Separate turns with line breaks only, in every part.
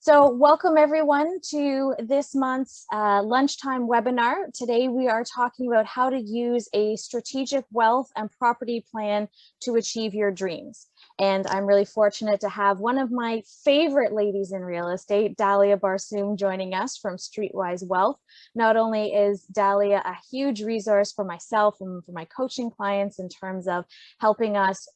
So welcome everyone to this month's lunchtime webinar. Today we are talking about how to use a strategic wealth and property plan to achieve your dreams. And I'm really fortunate to have one of my favorite ladies in real estate, Dalia Barsoom, joining us from Streetwise Wealth. Not only is Dalia a huge resource for myself and for my coaching clients in terms of helping us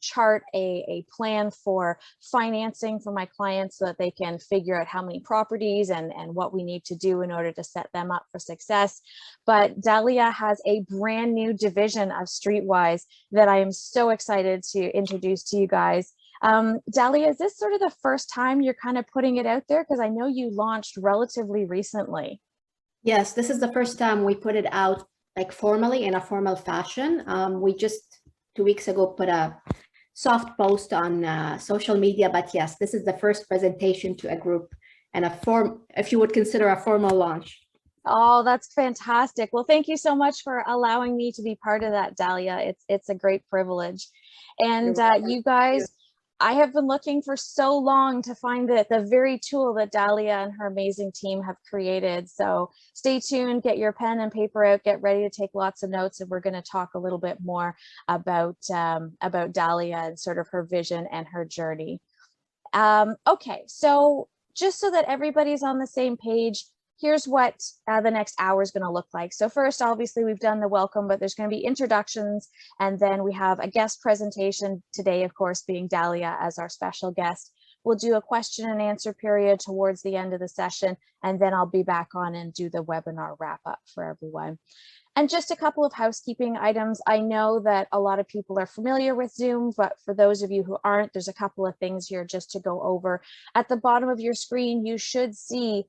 chart a plan for financing for my clients so that they can figure out how many properties and what we need to do in order to set them up for success. But Dalia has a brand new division of Streetwise that I am so excited to introduce to you guys. Dalia, is this sort of the first time you're kind of putting it out there? Because I know you launched relatively recently.
Yes, this is the first time we put it out like formally in a formal fashion. We just 2 weeks ago put a soft post on social media, but yes, this is the first presentation to a group and if you would consider a formal launch.
Oh, that's fantastic. Well, thank you so much for allowing me to be part of that, Dalia. It's a great privilege. And you guys, I have been looking for so long to find the very tool that Dalia and her amazing team have created. So stay tuned, get your pen and paper out, get ready to take lots of notes, and we're going to talk a little bit more about Dalia and sort of her vision and her journey. Okay, so just so that everybody's on the same page, here's what the next hour is going to look like. So first, obviously, we've done the welcome, but there's going to be introductions, and then we have a guest presentation today, of course, being Dalia as our special guest. We'll do a question and answer period towards the end of the session, and then I'll be back on and do the webinar wrap up for everyone. And just a couple of housekeeping items. I know that a lot of people are familiar with Zoom, but for those of you who aren't, there's a couple of things here just to go over. At the bottom of your screen, you should see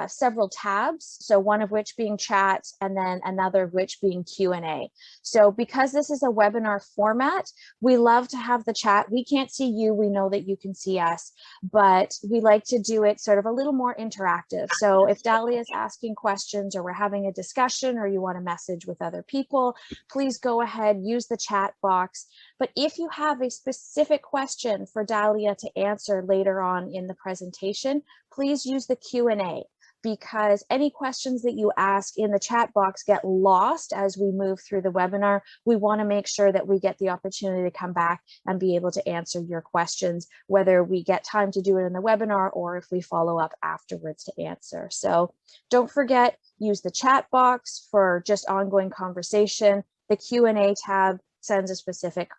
several tabs, so one of which being chat and then another of which being Q&A. So because this is a webinar format, we love to have the chat. We can't see you, we know that you can see us, but we like to do it sort of a little more interactive. So if Dalia is asking questions or we're having a discussion or you want to message with other people, please go ahead, use the chat box. But if you have a specific question for Dalia to answer later on in the presentation, please use the Q&A, because any questions that you ask in the chat box get lost as we move through the webinar. We want to make sure that we get the opportunity to come back and be able to answer your questions, whether we get time to do it in the webinar or if we follow up afterwards to answer. So don't forget, use the chat box for just ongoing conversation. The Q&A tab sends a specific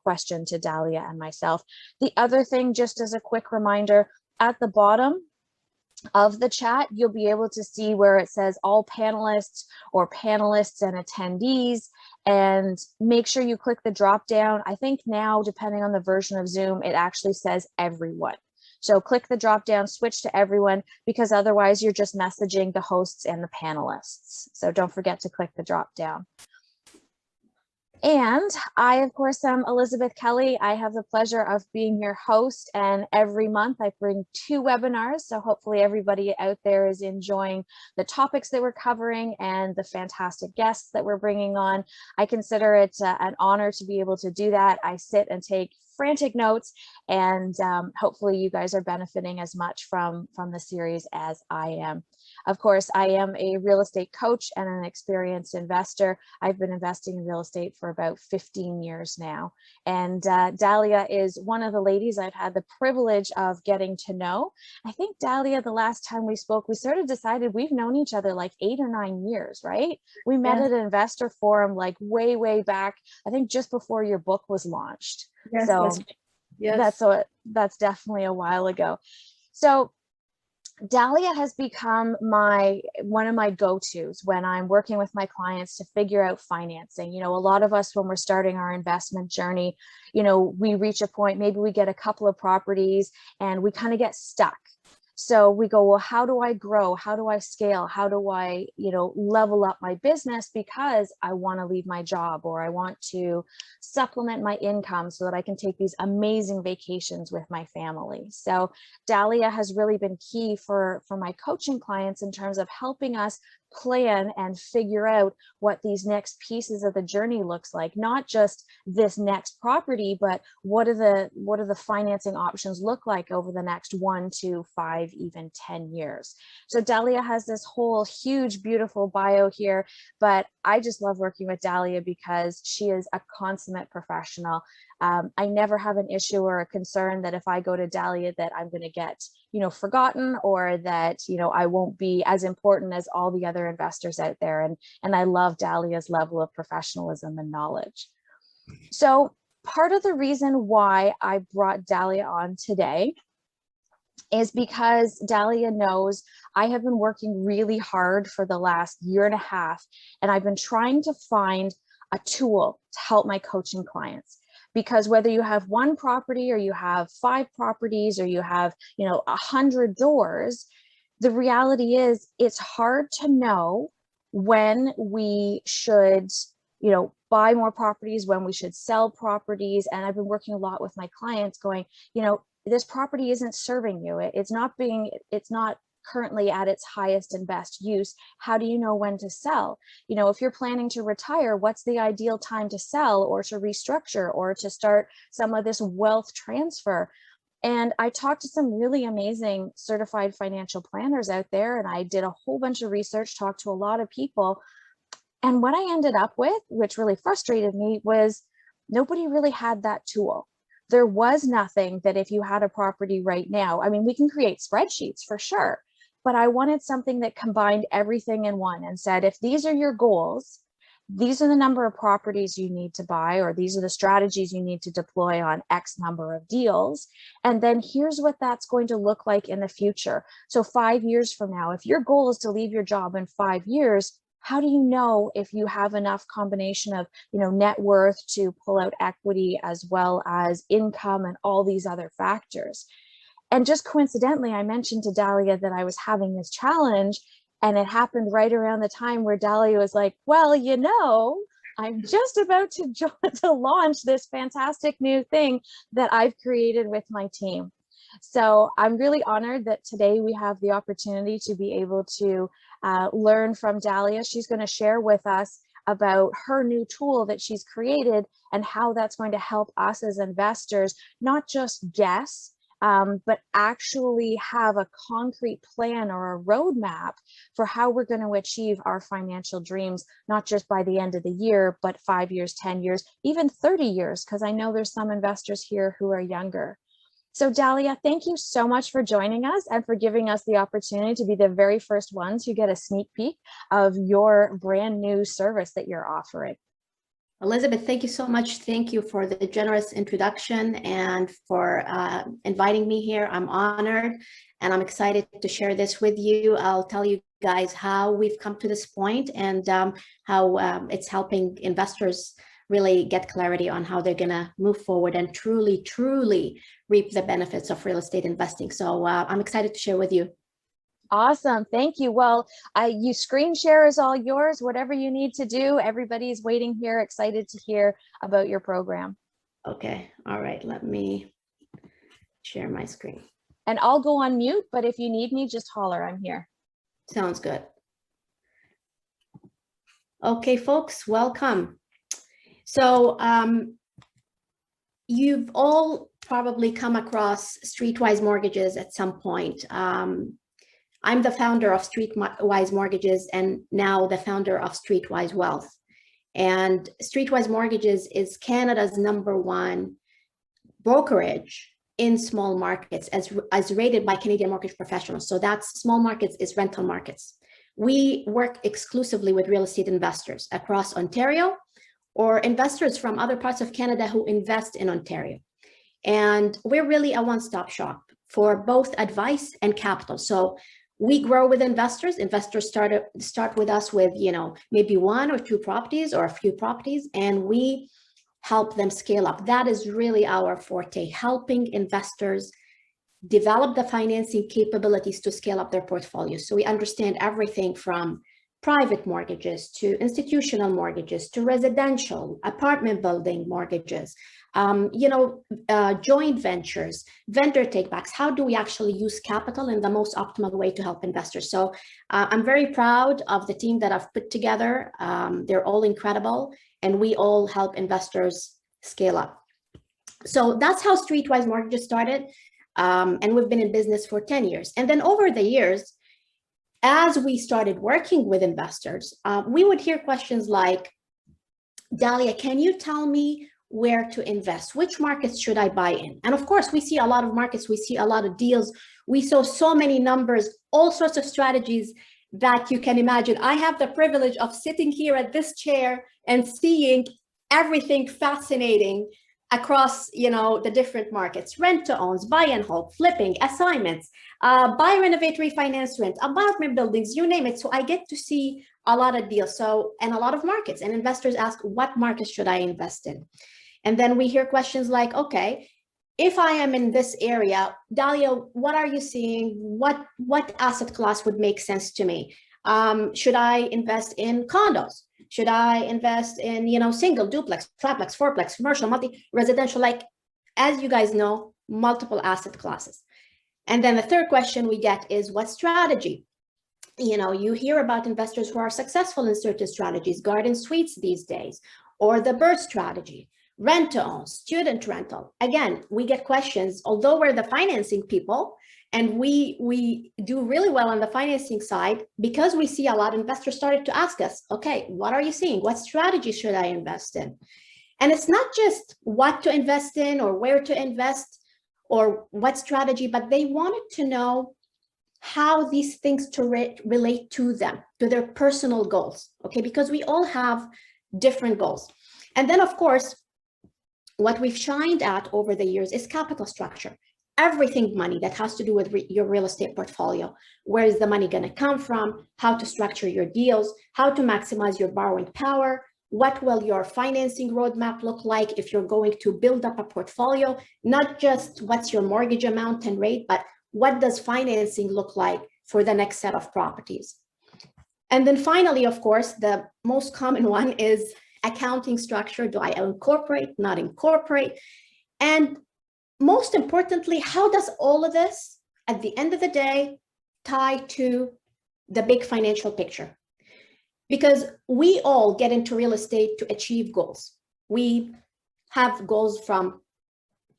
question to Dalia and myself. The other thing, just as a quick reminder, at the bottom of the chat, you'll be able to see where it says all panelists or panelists and attendees, and make sure you click the drop down. I think now, depending on the version of Zoom, it actually says everyone. So click the drop down, switch to everyone, because otherwise you're just messaging the hosts and the panelists. So don't forget to click the drop down. And I, of course, am Elizabeth Kelly. I have the pleasure of being your host, and every month I bring 2 webinars. So hopefully everybody out there is enjoying the topics that we're covering and the fantastic guests that we're bringing on. I consider it an honor to be able to do that. I sit and take frantic notes, and hopefully you guys are benefiting as much from the series as I am. Of course, I am a real estate coach and an experienced investor. I've been investing in real estate for about 15 years now. And Dalia is one of the ladies I've had the privilege of getting to know. I think, Dalia, the last time we spoke, we sort of decided we've known each other like 8 or 9 years, right? We met at an investor forum like way back, I think just before your book was launched.
Yes,
so
yes.
that's definitely a while ago. So Dalia has become one of my go-tos when I'm working with my clients to figure out financing. You know, a lot of us, when we're starting our investment journey, you know, we reach a point, maybe we get a couple of properties and we kind of get stuck. So we go, well, how do I grow? How do I scale? How do I, you know, level up my business because I want to leave my job, or I want to supplement my income so that I can take these amazing vacations with my family. So Dalia has really been key for my coaching clients in terms of helping us plan and figure out what these next pieces of the journey looks like, not just this next property, but what are the financing options look like over the next 1 to 5, even 10 years. So Dalia has this whole huge, beautiful bio here, but I just love working with Dalia because she is a consummate professional. I never have an issue or a concern that if I go to Dalia that I'm going to get, forgotten, or that, I won't be as important as all the other investors out there. And I love Dalia's level of professionalism and knowledge. So part of the reason why I brought Dalia on today is because Dalia knows I have been working really hard for the last 1.5 years, and I've been trying to find a tool to help my coaching clients. Because whether you have 1 property or you have 5 properties or you have, 100 doors, the reality is it's hard to know when we should, buy more properties, when we should sell properties. And I've been working a lot with my clients going, this property isn't serving you. It's not currently at its highest and best use. How do you know when to sell? If you're planning to retire, what's the ideal time to sell or to restructure or to start some of this wealth transfer? And I talked to some really amazing certified financial planners out there, and I did a whole bunch of research, talked to a lot of people. And what I ended up with, which really frustrated me, was nobody really had that tool. There was nothing that if you had a property right now, we can create spreadsheets for sure, but I wanted something that combined everything in one and said, if these are your goals, these are the number of properties you need to buy, or these are the strategies you need to deploy on X number of deals. And then here's what that's going to look like in the future. So 5 years from now, if your goal is to leave your job in 5 years, how do you know if you have enough combination of, net worth to pull out equity as well as income and all these other factors? And just coincidentally, I mentioned to Dalia that I was having this challenge, and it happened right around the time where Dalia was like, well, I'm just about to launch this fantastic new thing that I've created with my team. So I'm really honored that today we have the opportunity to be able to learn from Dalia. She's going to share with us about her new tool that she's created and how that's going to help us as investors, not just guess, but actually have a concrete plan or a roadmap for how we're going to achieve our financial dreams, not just by the end of the year, but 5 years, 10 years, even 30 years, because I know there's some investors here who are younger. So Dalia, thank you so much for joining us and for giving us the opportunity to be the very first ones who get a sneak peek of your brand new service that you're offering.
Elizabeth, thank you so much. Thank you for the generous introduction and for inviting me here. I'm honored and I'm excited to share this with you. I'll tell you guys how we've come to this point and how it's helping investors really get clarity on how they're going to move forward and truly reap the benefits of real estate investing. So I'm excited to share with you.
Awesome. Thank you. Well, you screen share is all yours. Whatever you need to do, everybody's waiting here, excited to hear about your program.
Okay. All right. Let me share my screen.
And I'll go on mute, but if you need me, just holler. I'm here.
Sounds good. Okay, folks, welcome. So you've all probably come across Streetwise Mortgages at some point. I'm the founder of Streetwise Mortgages and now the founder of Streetwise Wealth. And Streetwise Mortgages is Canada's #1 brokerage in small markets as rated by Canadian mortgage professionals. So that's small markets is rental markets. We work exclusively with real estate investors across Ontario or investors from other parts of Canada who invest in Ontario. And we're really a one-stop shop for both advice and capital. So we grow with investors. Investors start with us with, maybe 1 or 2 properties or a few properties, and we help them scale up. That is really our forte, helping investors develop the financing capabilities to scale up their portfolios. So we understand everything from private mortgages to institutional mortgages to residential apartment building mortgages, Joint ventures, vendor takebacks. How do we actually use capital in the most optimal way to help investors? So I'm very proud of the team that I've put together. They're all incredible, and we all help investors scale up. So that's how Streetwise Mortgages started. And we've been in business for 10 years. And then over the years, as we started working with investors, we would hear questions like, Dalia, can you tell me where to invest? Which markets should I buy in? And of course, we see a lot of markets, we see a lot of deals. We saw so many numbers, all sorts of strategies that you can imagine. I have the privilege of sitting here at this chair and seeing everything fascinating across, the different markets: rent to owns, buy and hold, flipping, assignments, buy, renovate, refinance, rent, apartment buildings, you name it. So I get to see a lot of deals, and a lot of markets, and investors ask, what markets should I invest in? And then we hear questions like, okay, if I am in this area, Dalia, what are you seeing? What asset class would make sense to me? Should I invest in condos? Should I invest in, single, duplex, triplex, fourplex, commercial, multi-residential? Like, as you guys know, multiple asset classes. And then the third question we get is, what strategy? You hear about investors who are successful in certain strategies, garden suites these days, or the BRRRR strategy, rent to own, student rental. Again, we get questions, although we're the financing people, and we do really well on the financing side, because we see a lot of investors started to ask us, okay, what are you seeing? What strategy should I invest in? And it's not just what to invest in or where to invest or what strategy, but they wanted to know how these things relate to them, to their personal goals, okay? Because we all have different goals. And then, of course, what we've shined at over the years is capital structure. Everything money that has to do with your real estate portfolio. Where is the money going to come from? How to structure your deals? How to maximize your borrowing power? What will your financing roadmap look like if you're going to build up a portfolio? Not just what's your mortgage amount and rate, but what does financing look like for the next set of properties? And then finally, of course, the most common one is accounting structure. Do I incorporate, not incorporate? And most importantly, how does all of this, at the end of the day, tie to the big financial picture? Because we all get into real estate to achieve goals. We have goals from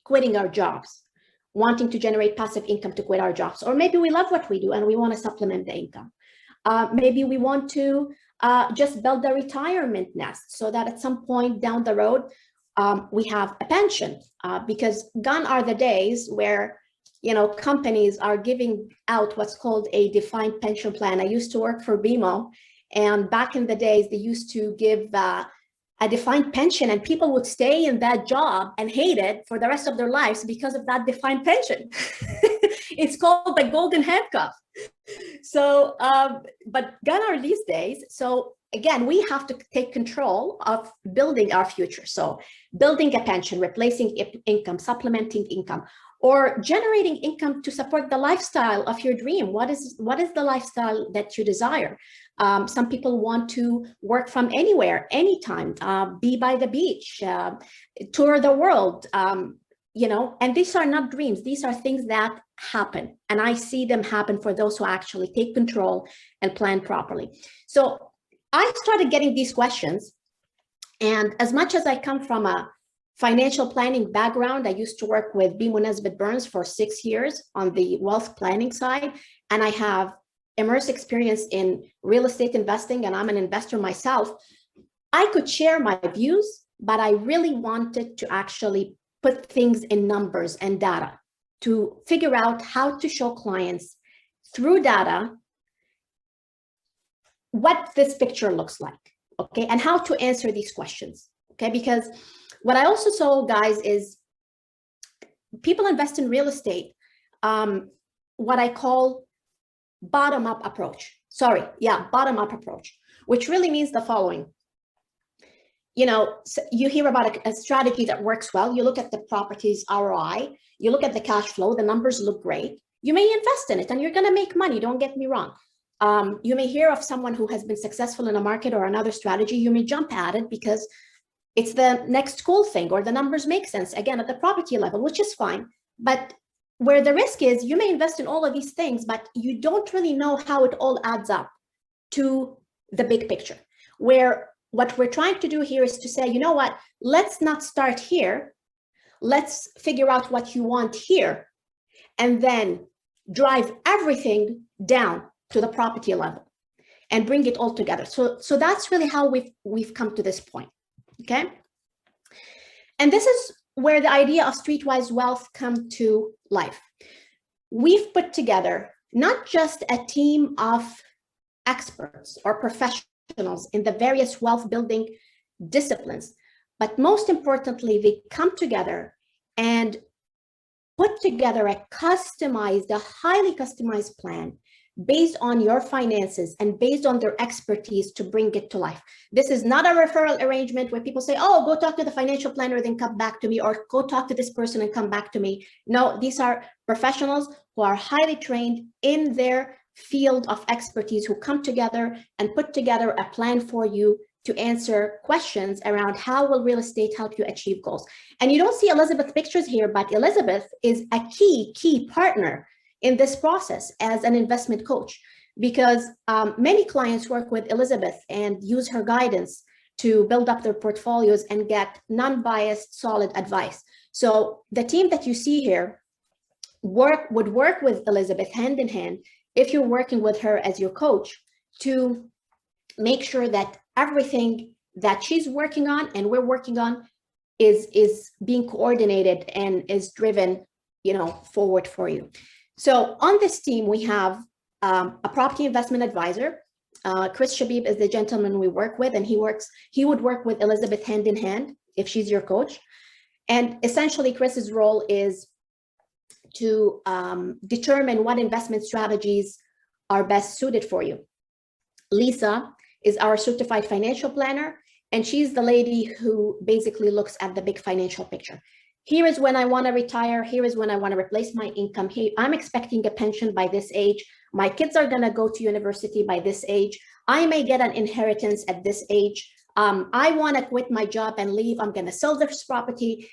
quitting our jobs, wanting to generate passive income to quit our jobs, or maybe we love what we do and we want to supplement the income. Maybe we want to just build a retirement nest so that at some point down the road, we have a pension, because gone are the days where, companies are giving out what's called a defined pension plan. I used to work for BMO, and back in the days, they used to give a defined pension, and people would stay in that job and hate it for the rest of their lives because of that defined pension. It's called the golden handcuff. So, but gone are these days. So again, we have to take control of building our future. So building a pension, replacing income, supplementing income, or generating income to support the lifestyle of your dream. What is the lifestyle that you desire? Some people want to work from anywhere, anytime, be by the beach, tour the world, and these are not dreams. These are things that happen. And I see them happen for those who actually take control and plan properly. So I started getting these questions. And as much as I come from a financial planning background, I used to work with BMO Nesbitt Burns for 6 years on the wealth planning side. And I have immense experience in real estate investing, and I'm an investor myself. I could share my views, but I really wanted to actually put things in numbers and data to figure out how to show clients through data what this picture looks like, okay, and how to answer these questions, okay? Because what I also saw, guys, is people invest in real estate, what I call bottom-up approach. Bottom-up approach, which really means the following. You hear about a strategy that works well. You look at the property's ROI, you look at the cash flow, the numbers look great. You may invest in it and you're going to make money. Don't get me wrong. You may hear of someone who has been successful in a market or another strategy. You may jump at it because it's the next cool thing, or the numbers make sense again at the property level, which is fine. But where the risk is, you may invest in all of these things, but you don't really know how it all adds up to the big picture. Where what we're trying to do here is to say, you know what, let's not start here. Let's figure out what you want here, and then drive everything down to the property level and bring it all together. So that's really how we've come to this point, okay? And this is where the idea of Streetwise Wealth come to life. We've put together not just a team of experts or professionals in the various wealth building disciplines, but most importantly, they come together and put together a highly customized plan based on your finances and based on their expertise to bring it to life. This is not a referral arrangement where people say, oh, go talk to the financial planner, then come back to me, or go talk to this person and come back to me. No, these are professionals who are highly trained in their field of expertise, who come together and put together a plan for you to answer questions around how will real estate help you achieve goals. And you don't see Elizabeth's pictures here, but Elizabeth is a key partner in this process as an investment coach, because many clients work with Elizabeth and use her guidance to build up their portfolios and get non-biased, solid advice. So the team that you see here would work with Elizabeth hand in hand, if you're working with her as your coach, to make sure that everything that she's working on and we're working on is being coordinated and is driven, forward for you. So on this team, we have a property investment advisor. Chris Shabib is the gentleman we work with, and he would work with Elizabeth hand in hand if she's your coach. And essentially, Chris's role is to determine what investment strategies are best suited for you. Lisa is our certified financial planner, and she's the lady who basically looks at the big financial picture. Here is when I want to retire. Here is when I want to replace my income. Here, I'm expecting a pension by this age. My kids are going to go to university by this age. I may get an inheritance at this age. I want to quit my job and leave. I'm going to sell this property.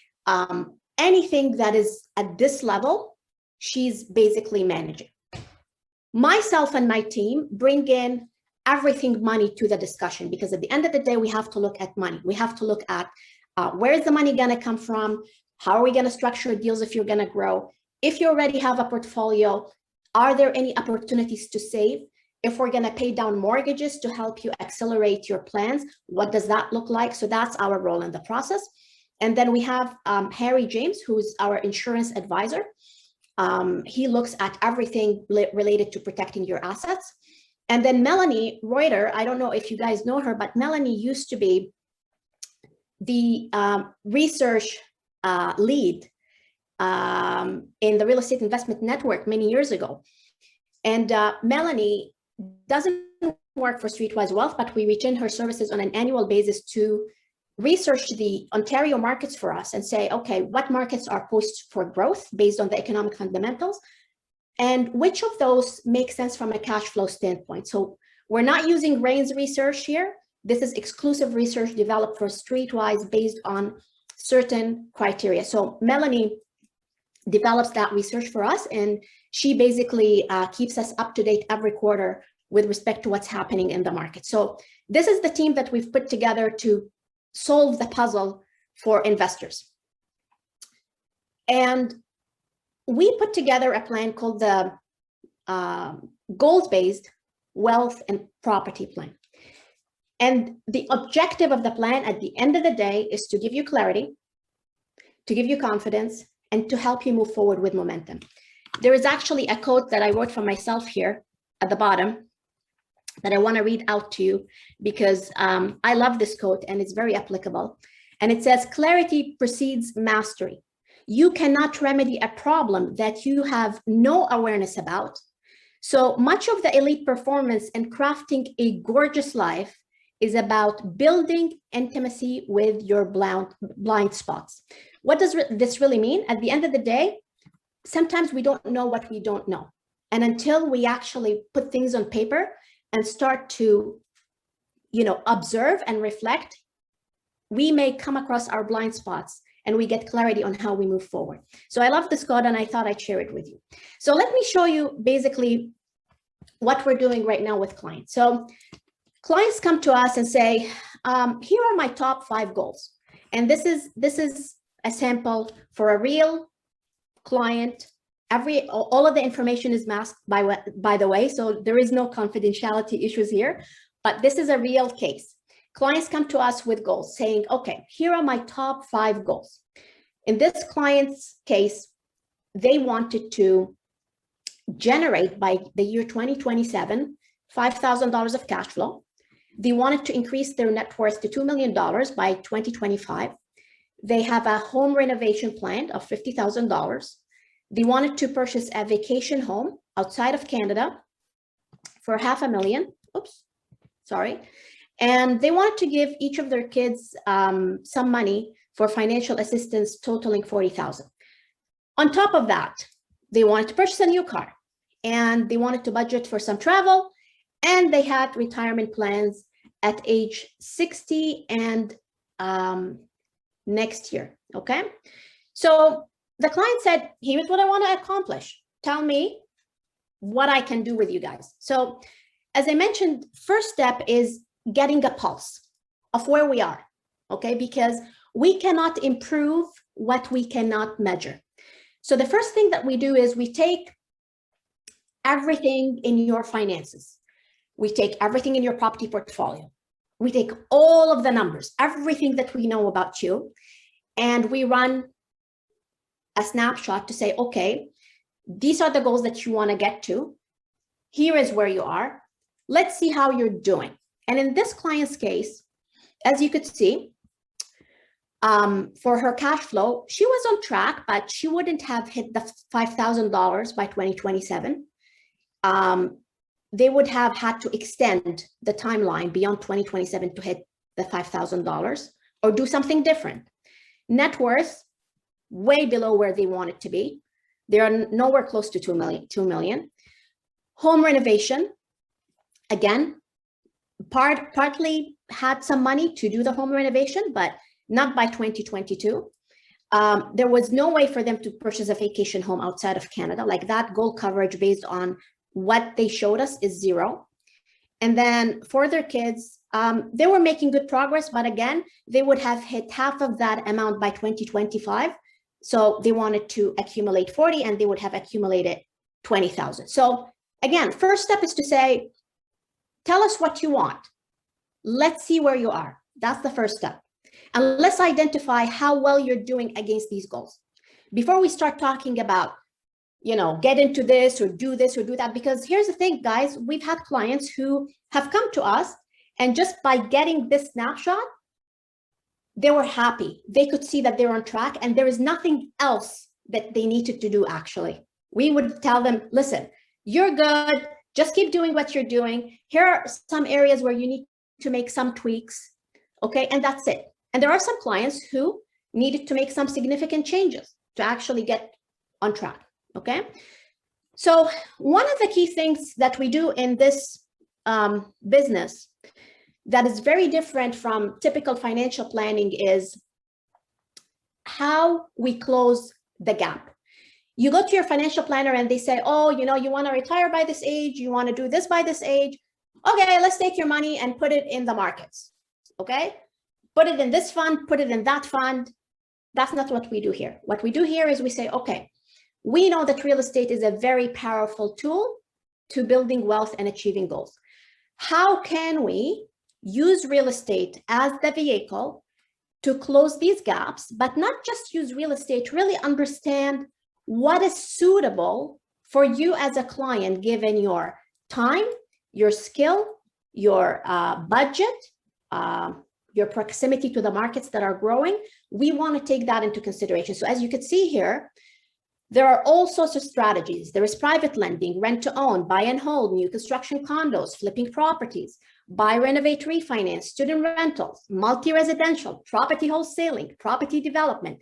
Anything that is at this level, she's basically managing. Myself and my team bring in everything money to the discussion, because at the end of the day, we have to look at money. We have to look at where is the money going to come from? How are we going to structure deals if you're going to grow? If you already have a portfolio, are there any opportunities to save? If we're going to pay down mortgages to help you accelerate your plans, what does that look like? So that's our role in the process. And then we have Harry James, who's our insurance advisor. He looks at everything related to protecting your assets. And then Melanie Reuter, I don't know if you guys know her, but Melanie used to be the research lead in the Real Estate Investment Network many years ago. And Melanie doesn't work for Streetwise Wealth, but we retain her services on an annual basis to research the Ontario markets for us and say, okay, what markets are poised for growth based on the economic fundamentals? And which of those make sense from a cash flow standpoint? So we're not using RAIN's research here. This is exclusive research developed for Streetwise based on certain criteria. So Melanie develops that research for us, and she basically keeps us up to date every quarter with respect to what's happening in the market. So this is the team that we've put together to solve the puzzle for investors. And we put together a plan called the goals-based wealth and property plan. And the objective of the plan at the end of the day is to give you clarity, to give you confidence, and to help you move forward with momentum. There is actually a quote that I wrote for myself here at the bottom that I want to read out to you, because I love this quote and it's very applicable. And it says, clarity precedes mastery. You cannot remedy a problem that you have no awareness about. So much of the elite performance and crafting a gorgeous life is about building intimacy with your blind spots. What does this really mean? At the end of the day, sometimes we don't know what we don't know. And until we actually put things on paper and start to, observe and reflect, we may come across our blind spots and we get clarity on how we move forward. So I love this code and I thought I'd share it with you. So let me show you basically what we're doing right now with clients. So clients come to us and say, here are my top 5 goals. And this is a sample for a real client. All of the information is masked by the way, so there is no confidentiality issues here, but this is a real case. Clients come to us with goals saying, okay, here are my top 5 goals. In this client's case, they wanted to generate by the year 2027, $5,000 of cash flow. They wanted to increase their net worth to $2 million by 2025. They have a home renovation plan of $50,000. They wanted to purchase a vacation home outside of Canada for $500,000. Oops, sorry. And they wanted to give each of their kids some money for financial assistance totaling $40,000. On top of that, they wanted to purchase a new car and they wanted to budget for some travel, and they had retirement plans at age 60 and next year, okay? So the client said, here's what I want to accomplish. Tell me what I can do with you guys. So as I mentioned, first step is getting a pulse of where we are, okay? Because we cannot improve what we cannot measure. So the first thing that we do is we take everything in your finances. We take everything in your property portfolio. We take all of the numbers, everything that we know about you, and we run a snapshot to say, okay, these are the goals that you want to get to. Here is where you are. Let's see how you're doing. And in this client's case, as you could see, for her cash flow, she was on track, but she wouldn't have hit the $5,000 by 2027. They would have had to extend the timeline beyond 2027 to hit the $5,000 or do something different. Net worth, way below where they want it to be. They are nowhere close to 2 million. Home renovation, again, partly had some money to do the home renovation, but not by 2022. There was no way for them to purchase a vacation home outside of Canada. Like that goal coverage based on what they showed us is 0. And then for their kids, they were making good progress, but again, they would have hit half of that amount by 2025. So they wanted to accumulate 40 and they would have accumulated 20,000. So again, first step is to say, tell us what you want. Let's see where you are. That's the first step. And let's identify how well you're doing against these goals before we start talking about, get into this or do that. Because here's the thing, guys, we've had clients who have come to us and just by getting this snapshot, they were happy. They could see that they're on track and there is nothing else that they needed to do actually. We would tell them, listen, you're good. Just keep doing what you're doing. Here are some areas where you need to make some tweaks. Okay, and that's it. And there are some clients who needed to make some significant changes to actually get on track. Okay, so one of the key things that we do in this business that is very different from typical financial planning is how we close the gap. You go to your financial planner and they say, oh, you want to retire by this age, you want to do this by this age. Okay, let's take your money and put it in the markets. Okay, put it in this fund, put it in that fund. That's not what we do here. What we do here is we say, okay, we know that real estate is a very powerful tool to building wealth and achieving goals. How can we use real estate as the vehicle to close these gaps, but not just use real estate, really understand what is suitable for you as a client, given your time, your skill, your budget, your proximity to the markets that are growing. We want to take that into consideration. So as you can see here, there are all sorts of strategies. There is private lending, rent to own, buy and hold, new construction condos, flipping properties, buy, renovate, refinance, student rentals, multi-residential, property wholesaling, property development.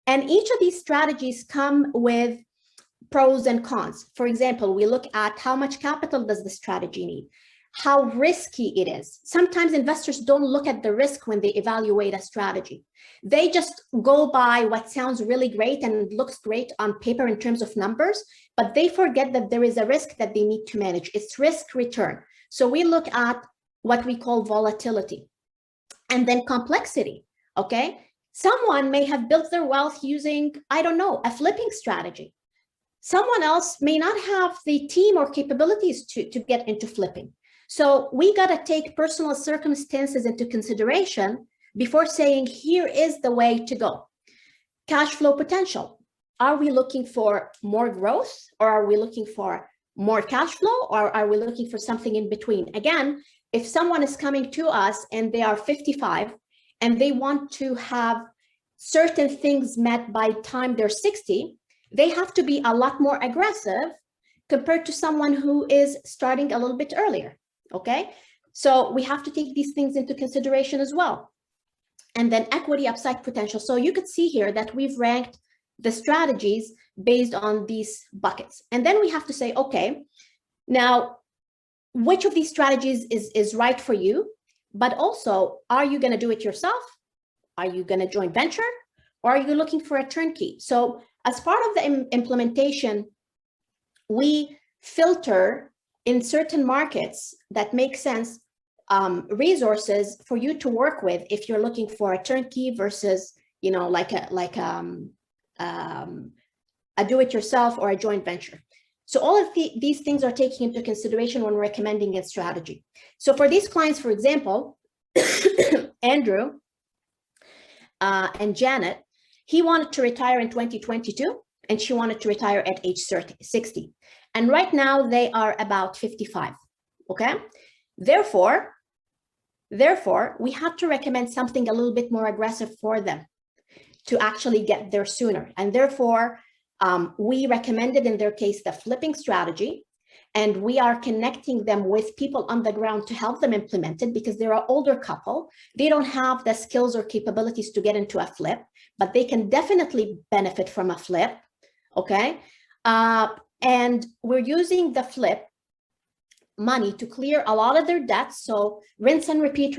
And each of these strategies come with pros and cons. For example, we look at how much capital does the strategy need? how risky it is. Sometimes investors don't look at the risk when they evaluate a strategy. They just go by what sounds really great and looks great on paper in terms of numbers, but they forget that there is a risk that they need to manage. It's risk return. So we look at what we call volatility and then complexity, okay? Someone may have built their wealth using, I don't know, a flipping strategy. Someone else may not have the team or capabilities to get into flipping. So we got to take personal circumstances into consideration before saying, here is the way to go. Cash flow potential. Are we looking for more growth, or are we looking for more cash flow, or are we looking for something in between? Again, if someone is coming to us and they are 55 and they want to have certain things met by the time they're 60, they have to be a lot more aggressive compared to someone who is starting a little bit earlier. Okay, so we have to take these things into consideration as well. And then equity upside potential. So you could see here that we've ranked the strategies based on these buckets. And then we have to say, okay, now, which of these strategies is right for you? But also, are you going to do it yourself? Are you going to joint venture? Or are you looking for a turnkey? So as part of the implementation, we filter in certain markets that make sense, resources for you to work with if you're looking for a turnkey versus, you know, like a do-it-yourself or a joint venture. So all of these things are taken into consideration when recommending a strategy. So for these clients, for example, Andrew and Janet, he wanted to retire in 2022 and she wanted to retire at age 60. And right now they are about 55, okay? Therefore, we have to recommend something a little bit more aggressive for them to actually get there sooner. And therefore, we recommended in their case the flipping strategy, and we are connecting them with people on the ground to help them implement it because they're an older couple. They don't have the skills or capabilities to get into a flip, but they can definitely benefit from a flip, okay? And we're using the flip money to clear a lot of their debts. So rinse and repeat,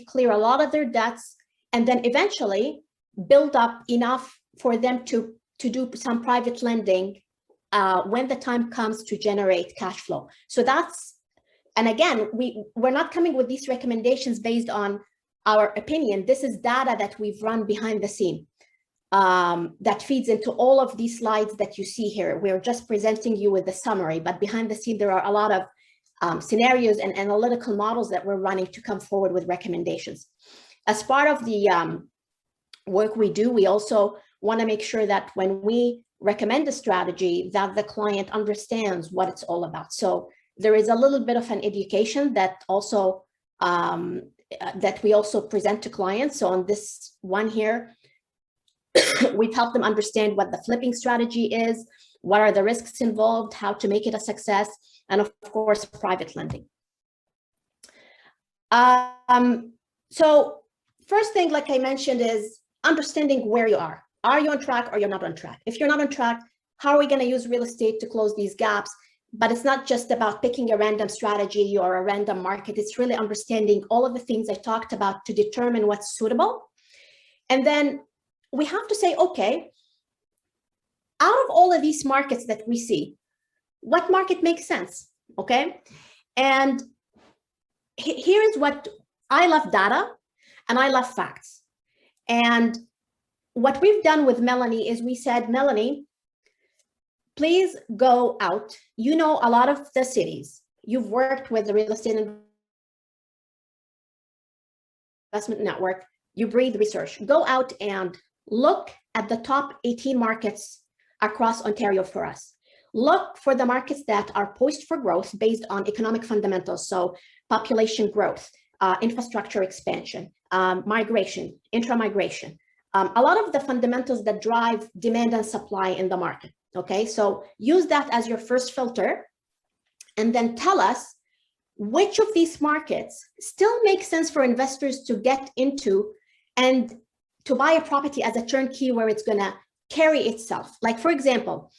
clear a lot of their debts, and then eventually build up enough for them to do some private lending when the time comes to generate cash flow. So that's, and again, we're not coming with these recommendations based on our opinion. This is data that we've run behind the scene that feeds into all of these slides that you see here. We're just presenting you with the summary, but behind the scene, there are a lot of scenarios and analytical models that we're running to come forward with recommendations. As part of the work we do, we also want to make sure that when we recommend a strategy that the client understands what it's all about. So there is a little bit of an education that also that we also present to clients. So on this one here, we've helped them understand what the flipping strategy is, what are the risks involved, how to make it a success, and of course, private lending. So first thing, like I mentioned, is understanding where you are. Are you on track or you're not on track? If you're not on track, how are we going to use real estate to close these gaps? But it's not just about picking a random strategy or a random market. It's really understanding all of the things I talked about to determine what's suitable. And then we have to say, okay, out of all of these markets that we see, what market makes sense, okay? And here is what I love: data and I love facts. And what we've done with Melanie is we said, Melanie, please go out. You know a lot of the cities. You've worked with the real estate investment network. You breathe research. Go out and look at the top 18 markets across Ontario for us. Look for the markets that are poised for growth based on economic fundamentals. So population growth, infrastructure expansion, migration, intra-migration. A lot of the fundamentals that drive demand and supply in the market, okay? So use that as your first filter, and then tell us which of these markets still make sense for investors to get into and to buy a property as a turnkey where it's gonna carry itself. Like, for example,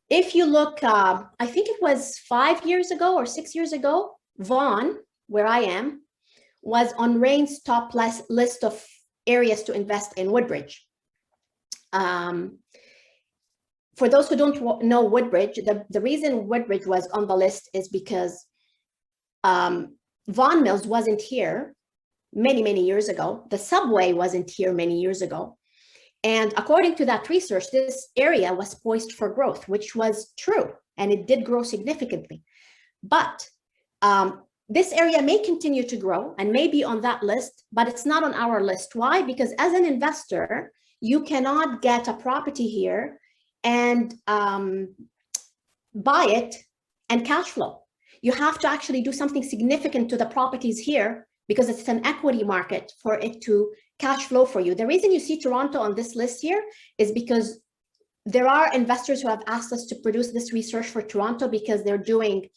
if you look, I think it was 5 years ago or 6 years ago, Vaughan, where I am, was on Rain's top list of areas to invest in Woodbridge. For those who don't know Woodbridge, the reason Woodbridge was on the list is because Vaughan Mills wasn't here many years ago. The subway wasn't here many years ago. And according to that research, this area was poised for growth, which was true, and it did grow significantly. But this area may continue to grow and may be on that list, but it's not on our list. Why? Because as an investor, you cannot get a property here and buy it and cash flow. You have to actually do something significant to the properties here because it's an equity market for it to cash flow for you. The reason you see Toronto on this list here is because there are investors who have asked us to produce this research for Toronto because they're doing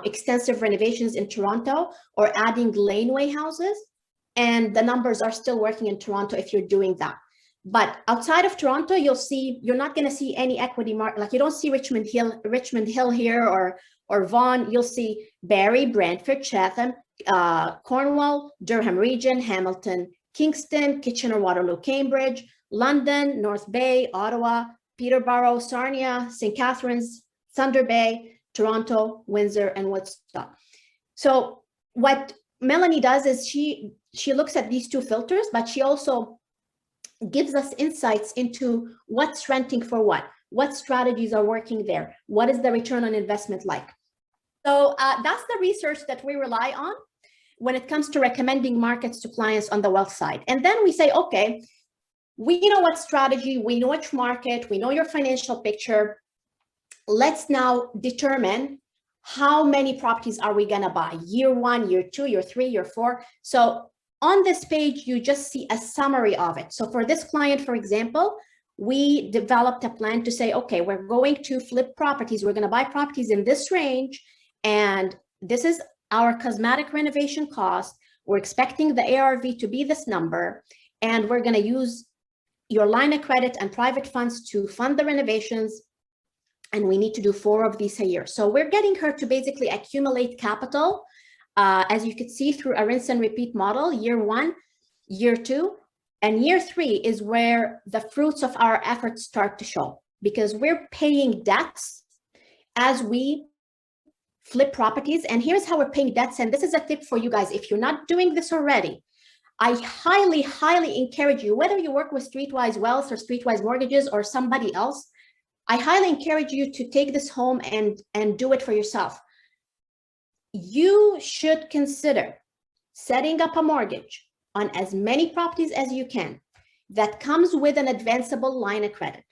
extensive renovations in Toronto or adding laneway houses. And the numbers are still working in Toronto if you're doing that. But outside of Toronto, you're not going to see any equity market. Like you don't see Richmond Hill here or Vaughan. You'll see Barrie, Brantford, Chatham, Cornwall, Durham Region, Hamilton, Kingston, Kitchener-Waterloo, Cambridge, London, North Bay, Ottawa, Peterborough, Sarnia, St. Catharines, Thunder Bay, Toronto, Windsor, and Woodstock. So what Melanie does is she looks at these two filters, but she also gives us insights into what's renting for what strategies are working there, what is the return on investment like. So that's the research that we rely on when it comes to recommending markets to clients on the wealth side. And then we say, okay, we know what strategy, we know which market, we know your financial picture. Let's now determine how many properties are we gonna buy, year 1, year 2, year 3, year 4. So on this page, you just see a summary of it. So for this client, for example, we developed a plan to say, okay, we're going to flip properties. We're gonna buy properties in this range. And this is our cosmetic renovation cost. We're expecting the ARV to be this number. And we're gonna use your line of credit and private funds to fund the renovations. And we need to do 4 of these a year. So we're getting her to basically accumulate capital, as you could see, through a rinse and repeat model, year 1, year 2, and year 3 is where the fruits of our efforts start to show, because we're paying debts as we flip properties. And here's how we're paying debts. And this is a tip for you guys. If you're not doing this already, I highly encourage you, whether you work with Streetwise Wealth or Streetwise Mortgages or somebody else, I highly encourage you to take this home and do it for yourself. You should consider setting up a mortgage on as many properties as you can that comes with an advanceable line of credit.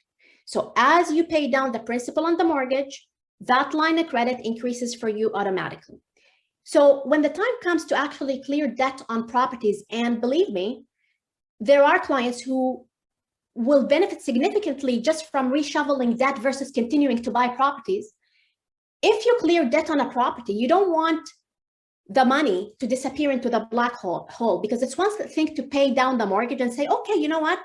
So as you pay down the principal on the mortgage, that line of credit increases for you automatically. So when the time comes to actually clear debt on properties, and believe me, there are clients who will benefit significantly just from reshoveling debt versus continuing to buy properties. If you clear debt on a property, you don't want the money to disappear into the black hole, because it's one thing to pay down the mortgage and say, okay, you know what?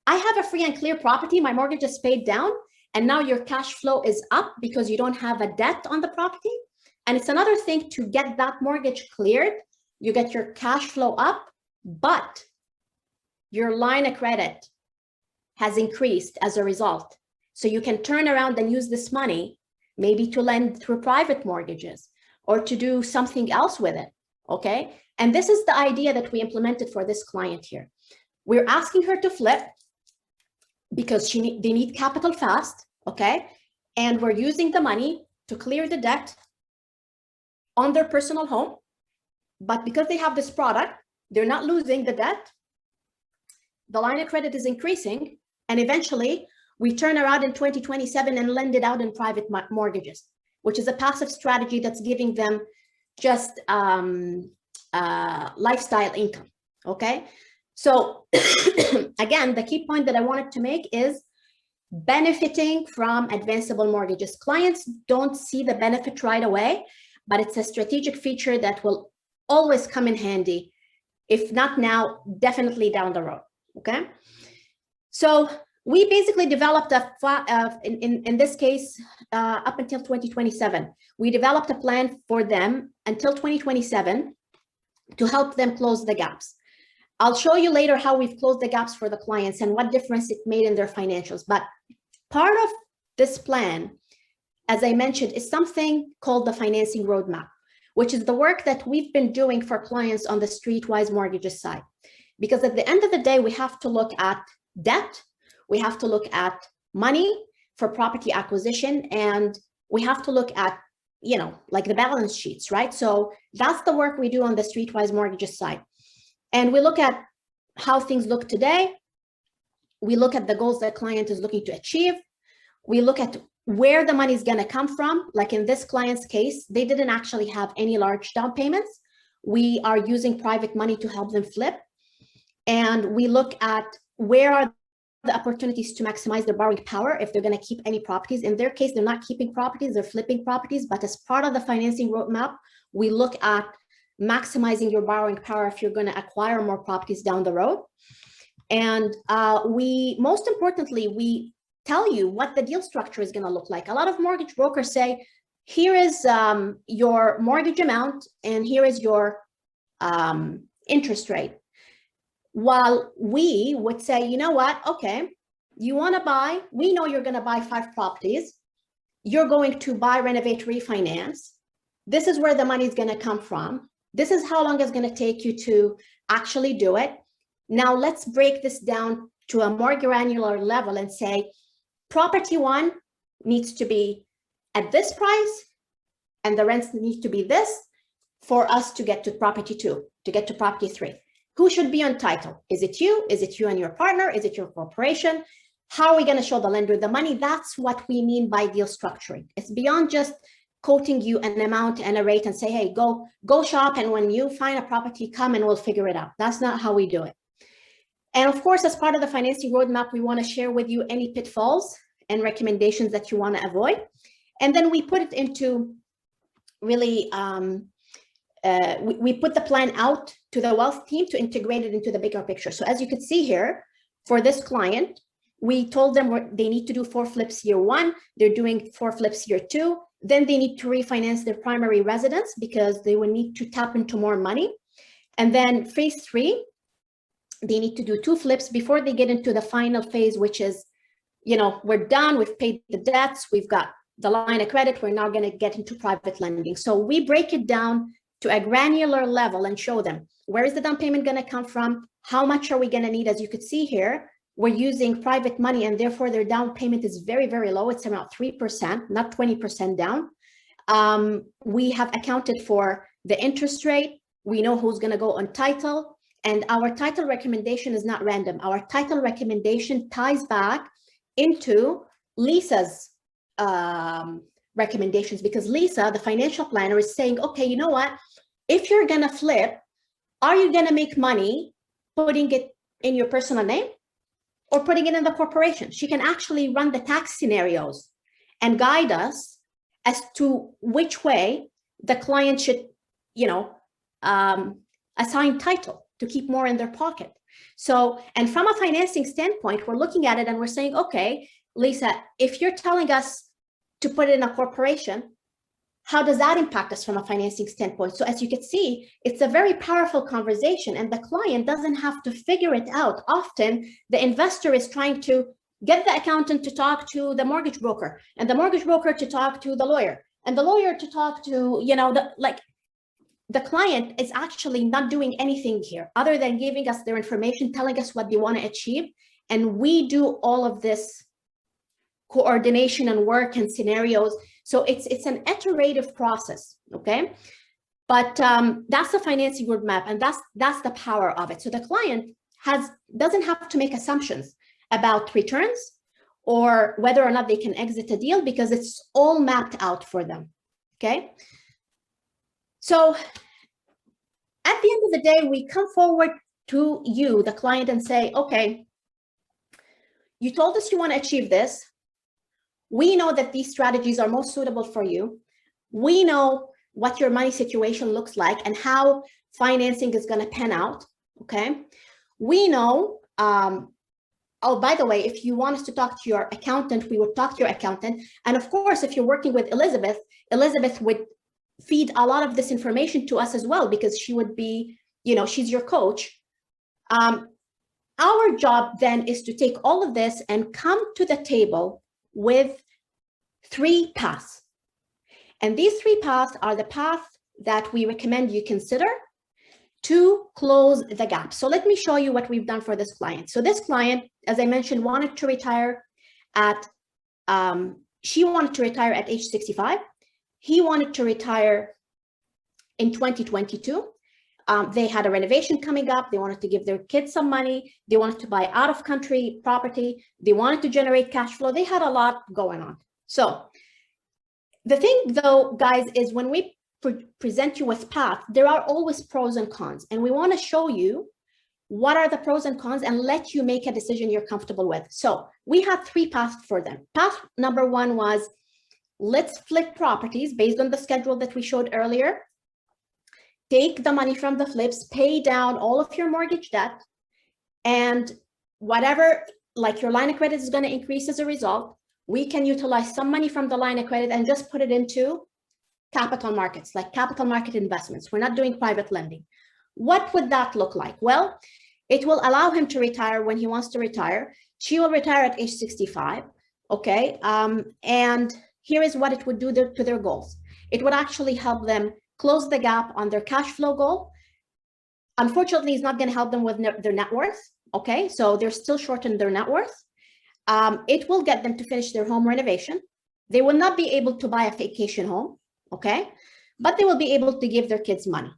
I have a free and clear property, my mortgage is paid down, and now your cash flow is up because you don't have a debt on the property. And it's another thing to get that mortgage cleared, you get your cash flow up, but your line of credit has increased as a result. So you can turn around and use this money maybe to lend through private mortgages or to do something else with it, okay? And this is the idea that we implemented for this client here. We're asking her to flip because they need capital fast, okay? And we're using the money to clear the debt on their personal home. But because they have this product, they're not losing the debt. The line of credit is increasing, and eventually we turn around in 2027 and lend it out in private mortgages, which is a passive strategy that's giving them just lifestyle income, okay? So again, the key point that I wanted to make is benefiting from advanceable mortgages. Clients don't see the benefit right away, but it's a strategic feature that will always come in handy. If not now, definitely down the road, okay? So we basically developed in this case, up until 2027. We developed a plan for them until 2027 to help them close the gaps. I'll show you later how we've closed the gaps for the clients and what difference it made in their financials. But part of this plan, as I mentioned, is something called the financing roadmap, which is the work that we've been doing for clients on the Streetwise Mortgages side. Because at the end of the day, we have to look at debt, we have to look at money for property acquisition, and we have to look at, like the balance sheets, right? So that's the work we do on the Streetwise Mortgages side. And we look at how things look today. We look at the goals that client is looking to achieve. We look at where the money is going to come from. Like in this client's case, they didn't actually have any large down payments. We are using private money to help them flip. And we look at where are the opportunities to maximize their borrowing power if they're going to keep any properties. In their case, they're not keeping properties, they're flipping properties. But as part of the financing roadmap, we look at maximizing your borrowing power if you're going to acquire more properties down the road. And most importantly, we tell you what the deal structure is going to look like. A lot of mortgage brokers say, here is your mortgage amount and here is your interest rate. While we would say, you know what, okay, you want to buy, we know you're going to buy 5 properties. You're going to buy, renovate, refinance. This is where the money is going to come from. This is how long it's going to take you to actually do it. Now let's break this down to a more granular level and say, property 1 needs to be at this price and the rents need to be this for us to get to property 2, to get to property 3. Who should be on title? Is it you? Is it you and your partner? Is it your corporation? How are we going to show the lender the money? That's what we mean by deal structuring. It's beyond just quoting you an amount and a rate and say, hey, go shop, and when you find a property, come and we'll figure it out. That's not how we do it. And of course, as part of the financing roadmap, we want to share with you any pitfalls and recommendations that you want to avoid. And then we put it into really, we put the plan out to the wealth team to integrate it into the bigger picture. So as you can see here, for this client, we told them they need to do 4 flips year 1. They're doing 4 flips year 2. Then they need to refinance their primary residence because they will need to tap into more money. And then phase 3, they need to do 2 flips before they get into the final phase, which is, we're done, we've paid the debts, we've got the line of credit, we're now going to get into private lending. So we break it down to a granular level and show them, where is the down payment going to come from? How much are we going to need? As you could see here, we're using private money and therefore their down payment is very, very low. It's around 3%, not 20% down. We have accounted for the interest rate. We know who's going to go on title, and our title recommendation is not random. Our title recommendation ties back into Lisa's recommendations, because Lisa, the financial planner, is saying, okay, you know what? If you're going to flip, are you going to make money putting it in your personal name or putting it in the corporation? She can actually run the tax scenarios and guide us as to which way the client should, assign title to keep more in their pocket. So, and from a financing standpoint, we're looking at it and we're saying, okay, Lisa, if you're telling us to put it in a corporation, how does that impact us from a financing standpoint? So as you can see, it's a very powerful conversation and the client doesn't have to figure it out. Often the investor is trying to get the accountant to talk to the mortgage broker and the mortgage broker to talk to the lawyer and the lawyer to talk to, the client is actually not doing anything here other than giving us their information, telling us what they want to achieve. And we do all of this coordination and work and scenarios. So it's an iterative process, okay? But that's the financing roadmap, and that's the power of it. So the client doesn't have to make assumptions about returns or whether or not they can exit a deal because it's all mapped out for them, okay? So at the end of the day, we come forward to you, the client, and say, okay, you told us you want to achieve this. We know that these strategies are most suitable for you. We know what your money situation looks like and how financing is going to pan out, okay? We know oh, by the way, if you want us to talk to your accountant, we would talk to your accountant. And of course, if you're working with Elizabeth, Elizabeth would feed a lot of this information to us as well, because she would be, you know, she's your coach. Our job then is to take all of this and come to the table with 3 paths. And these 3 paths are the path that we recommend you consider to close the gap. So let me show you what we've done for this client. So this client, as I mentioned, wanted to retire at, she wanted to retire at age 65. He wanted to retire in 2022. They had a renovation coming up. They wanted to give their kids some money. They wanted to buy out of country property. They wanted to generate cash flow. They had a lot going on. So the thing though, guys, is when we present you with paths, there are always pros and cons. And we want to show you what are the pros and cons and let you make a decision you're comfortable with. So we had 3 paths for them. Path number 1 was, let's flip properties based on the schedule that we showed earlier. Take the money from the flips, pay down all of your mortgage debt, and whatever, like your line of credit is going to increase as a result, we can utilize some money from the line of credit and just put it into capital markets, like capital market investments. We're not doing private lending. What would that look like? Well, it will allow him to retire when he wants to retire. She will retire at age 65. Okay. And here is what it would do to their goals. It would actually help them close the gap on their cash flow goal. Unfortunately, it's not going to help them with their net worth. Okay. So they're still short in their net worth. It will get them to finish their home renovation. They will not be able to buy a vacation home. Okay. But they will be able to give their kids money.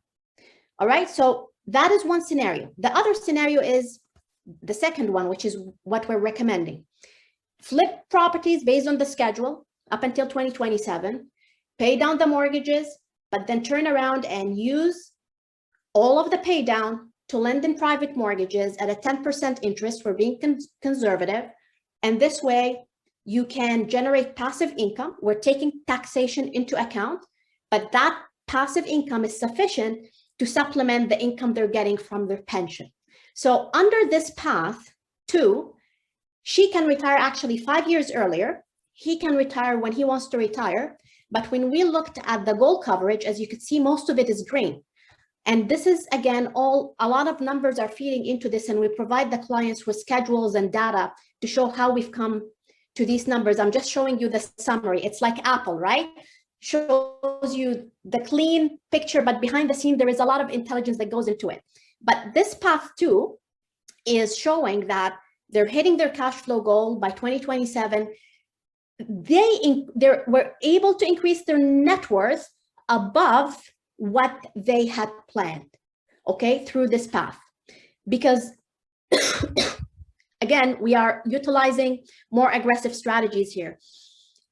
All right. So that is one scenario. The other scenario is the second one, which is what we're recommending. Flip properties based on the schedule up until 2027, pay down the mortgages, but then turn around and use all of the pay down to lend in private mortgages at a 10% interest for being conservative. And this way you can generate passive income. We're taking taxation into account, but that passive income is sufficient to supplement the income they're getting from their pension. So under this path 2, she can retire actually 5 years earlier. He can retire when he wants to retire. But when we looked at the goal coverage, as you can see, most of it is green. And this is, again, a lot of numbers are feeding into this, and we provide the clients with schedules and data to show how we've come to these numbers. I'm just showing you the summary. It's like Apple, right? Shows you the clean picture, but behind the scene, there is a lot of intelligence that goes into it. But this path 2 is showing that they're hitting their cash flow goal by 2027. They were able to increase their net worth above what they had planned, okay, through this path. Because again, we are utilizing more aggressive strategies here.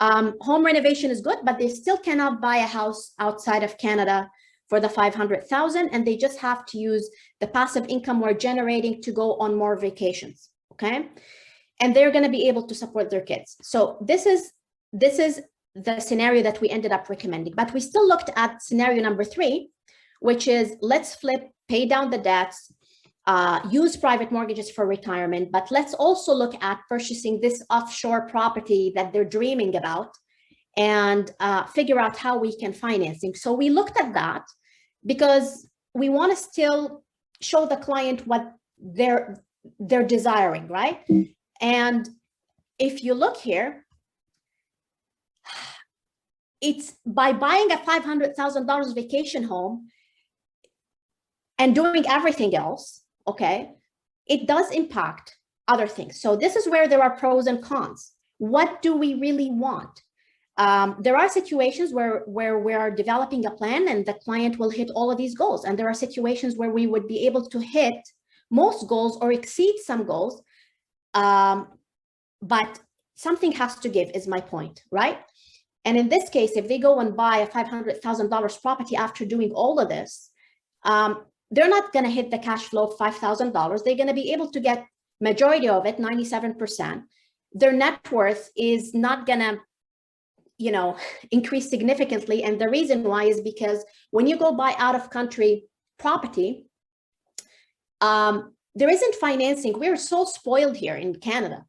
Home renovation is good, but they still cannot buy a house outside of Canada for the $500,000, and they just have to use the passive income we're generating to go on more vacations, okay? And they're going to be able to support their kids. So this is the scenario that we ended up recommending. But we still looked at scenario number 3, which is let's flip, pay down the debts, use private mortgages for retirement, but let's also look at purchasing this offshore property that they're dreaming about and figure out how we can financing. So we looked at that because we want to still show the client what they're desiring, right? And if you look here, it's by buying a $500,000 vacation home and doing everything else, okay, it does impact other things. So this is where there are pros and cons. What do we really want? There are situations where we are developing a plan and the client will hit all of these goals. And there are situations where we would be able to hit most goals or exceed some goals. But something has to give is my point, right? And in this case, if they go and buy a $500,000 property after doing all of this, they're not going to hit the cash flow of $5,000. They're going to be able to get majority of it, 97%. Their net worth is not going to, you know, increase significantly. And the reason why is because when you go buy out of country property, there isn't financing. We're so spoiled here in Canada,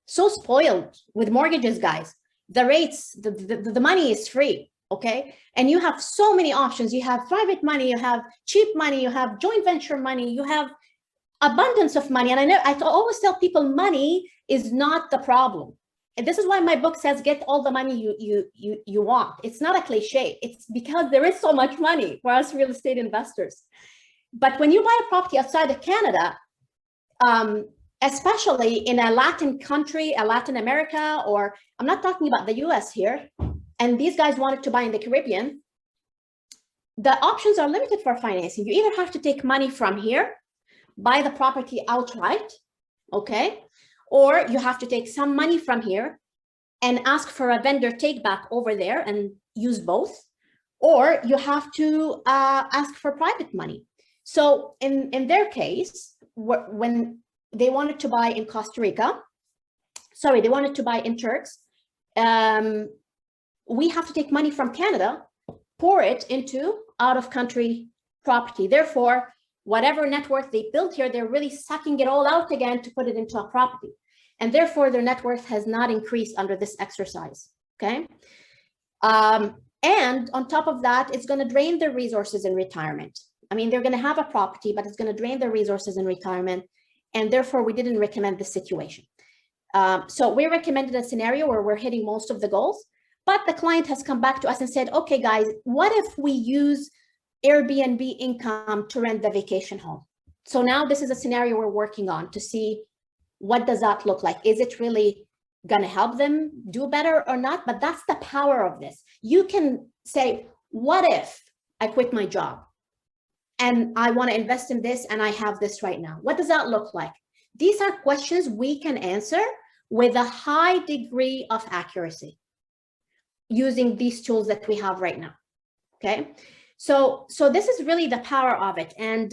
so spoiled with mortgages, guys. The rates, the money is free, okay? And you have so many options. You have private money, you have cheap money, you have joint venture money, you have abundance of money. And I always tell people money is not the problem. And this is why my book says, get all the money you want. It's not a cliche. It's because there is so much money for us real estate investors. But when you buy a property outside of Canada, especially in a Latin country, a Latin America, or I'm not talking about the US here, and these guys wanted to buy in the Caribbean, the options are limited for financing. You either have to take money from here, buy the property outright, okay? Or you have to take some money from here and ask for a vendor take back over there and use both, or you have to ask for private money. So in their case, when they wanted to buy in Costa Rica, sorry, they wanted to buy in Turks, we have to take money from Canada, pour it into out-of-country property. Therefore, whatever net worth they built here, they're really sucking it all out again to put it into a property. And therefore, their net worth has not increased under this exercise, okay? And on top of that, it's going to drain their resources in retirement. I mean, they're going to have a property, but it's going to drain their resources in retirement. And therefore, we didn't recommend this situation. So we recommended a scenario where we're hitting most of the goals, but the client has come back to us and said, okay, guys, what if we use Airbnb income to rent the vacation home? So now this is a scenario we're working on to see what does that look like? Is it really going to help them do better or not? But that's the power of this. You can say, what if I quit my job and I want to invest in this and I have this right now? What does that look like? These are questions we can answer with a high degree of accuracy using these tools that we have right now, okay? So this is really the power of it. And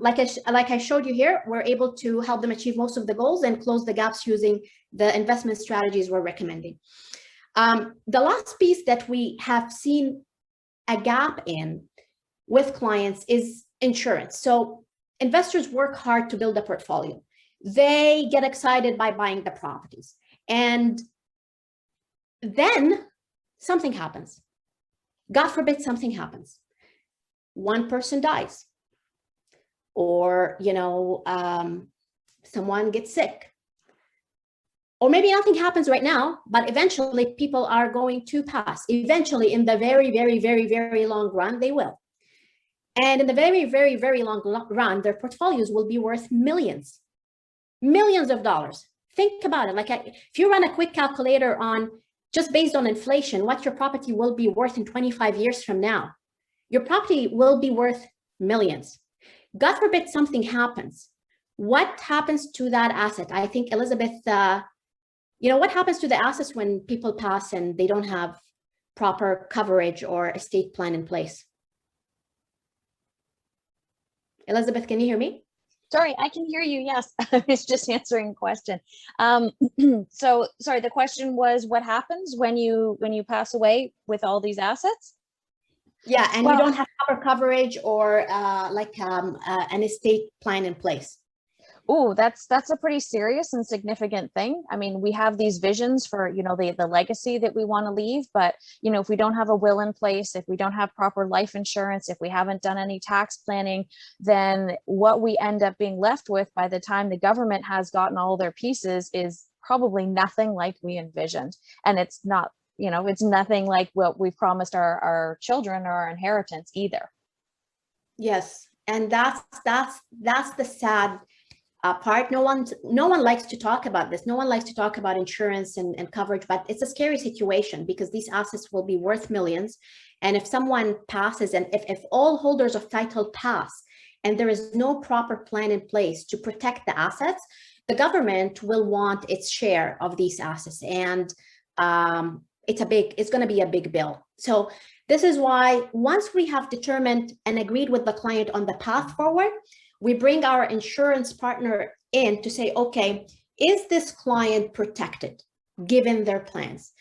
like I showed you here, we're able to help them achieve most of the goals and close the gaps using the investment strategies we're recommending. The last piece that we have seen a gap in with clients is insurance. So investors work hard to build a portfolio. They get excited by buying the properties. And then something happens. God forbid something happens. One person dies. Or, someone gets sick. Or maybe nothing happens right now, but eventually people are going to pass. Eventually, in the very, very, very, very long run, they will. And in the very, very, very long run, their portfolios will be worth millions of dollars. Think about it. Like if you run a quick calculator on just based on inflation, what your property will be worth in 25 years from now, your property will be worth millions. God forbid something happens. What happens to that asset? I think Elizabeth, what happens to the assets when people pass and they don't have proper coverage or estate plan in place? Elizabeth, can you hear me?
Sorry, I can hear you. Yes, I was just answering a question. So sorry, the question was what happens when you pass away with all these assets?
Yeah, and you don't have proper coverage or an estate plan in place.
Oh, that's a pretty serious and significant thing. I mean, we have these visions for, the legacy that we want to leave, but, if we don't have a will in place, if we don't have proper life insurance, if we haven't done any tax planning, then what we end up being left with by the time the government has gotten all their pieces is probably nothing like we envisioned. And it's not, it's nothing like what we promised our children or our inheritance either.
Yes. And that's the sad part. No one likes to talk about this. No one likes to talk about insurance and coverage, but it's a scary situation because these assets will be worth millions. And if someone passes and if all holders of title pass and there is no proper plan in place to protect the assets, the government will want its share of these assets. And it's going to be a big bill. So this is why once we have determined and agreed with the client on the path forward, we bring our insurance partner in to say, okay, is this client protected given their plans?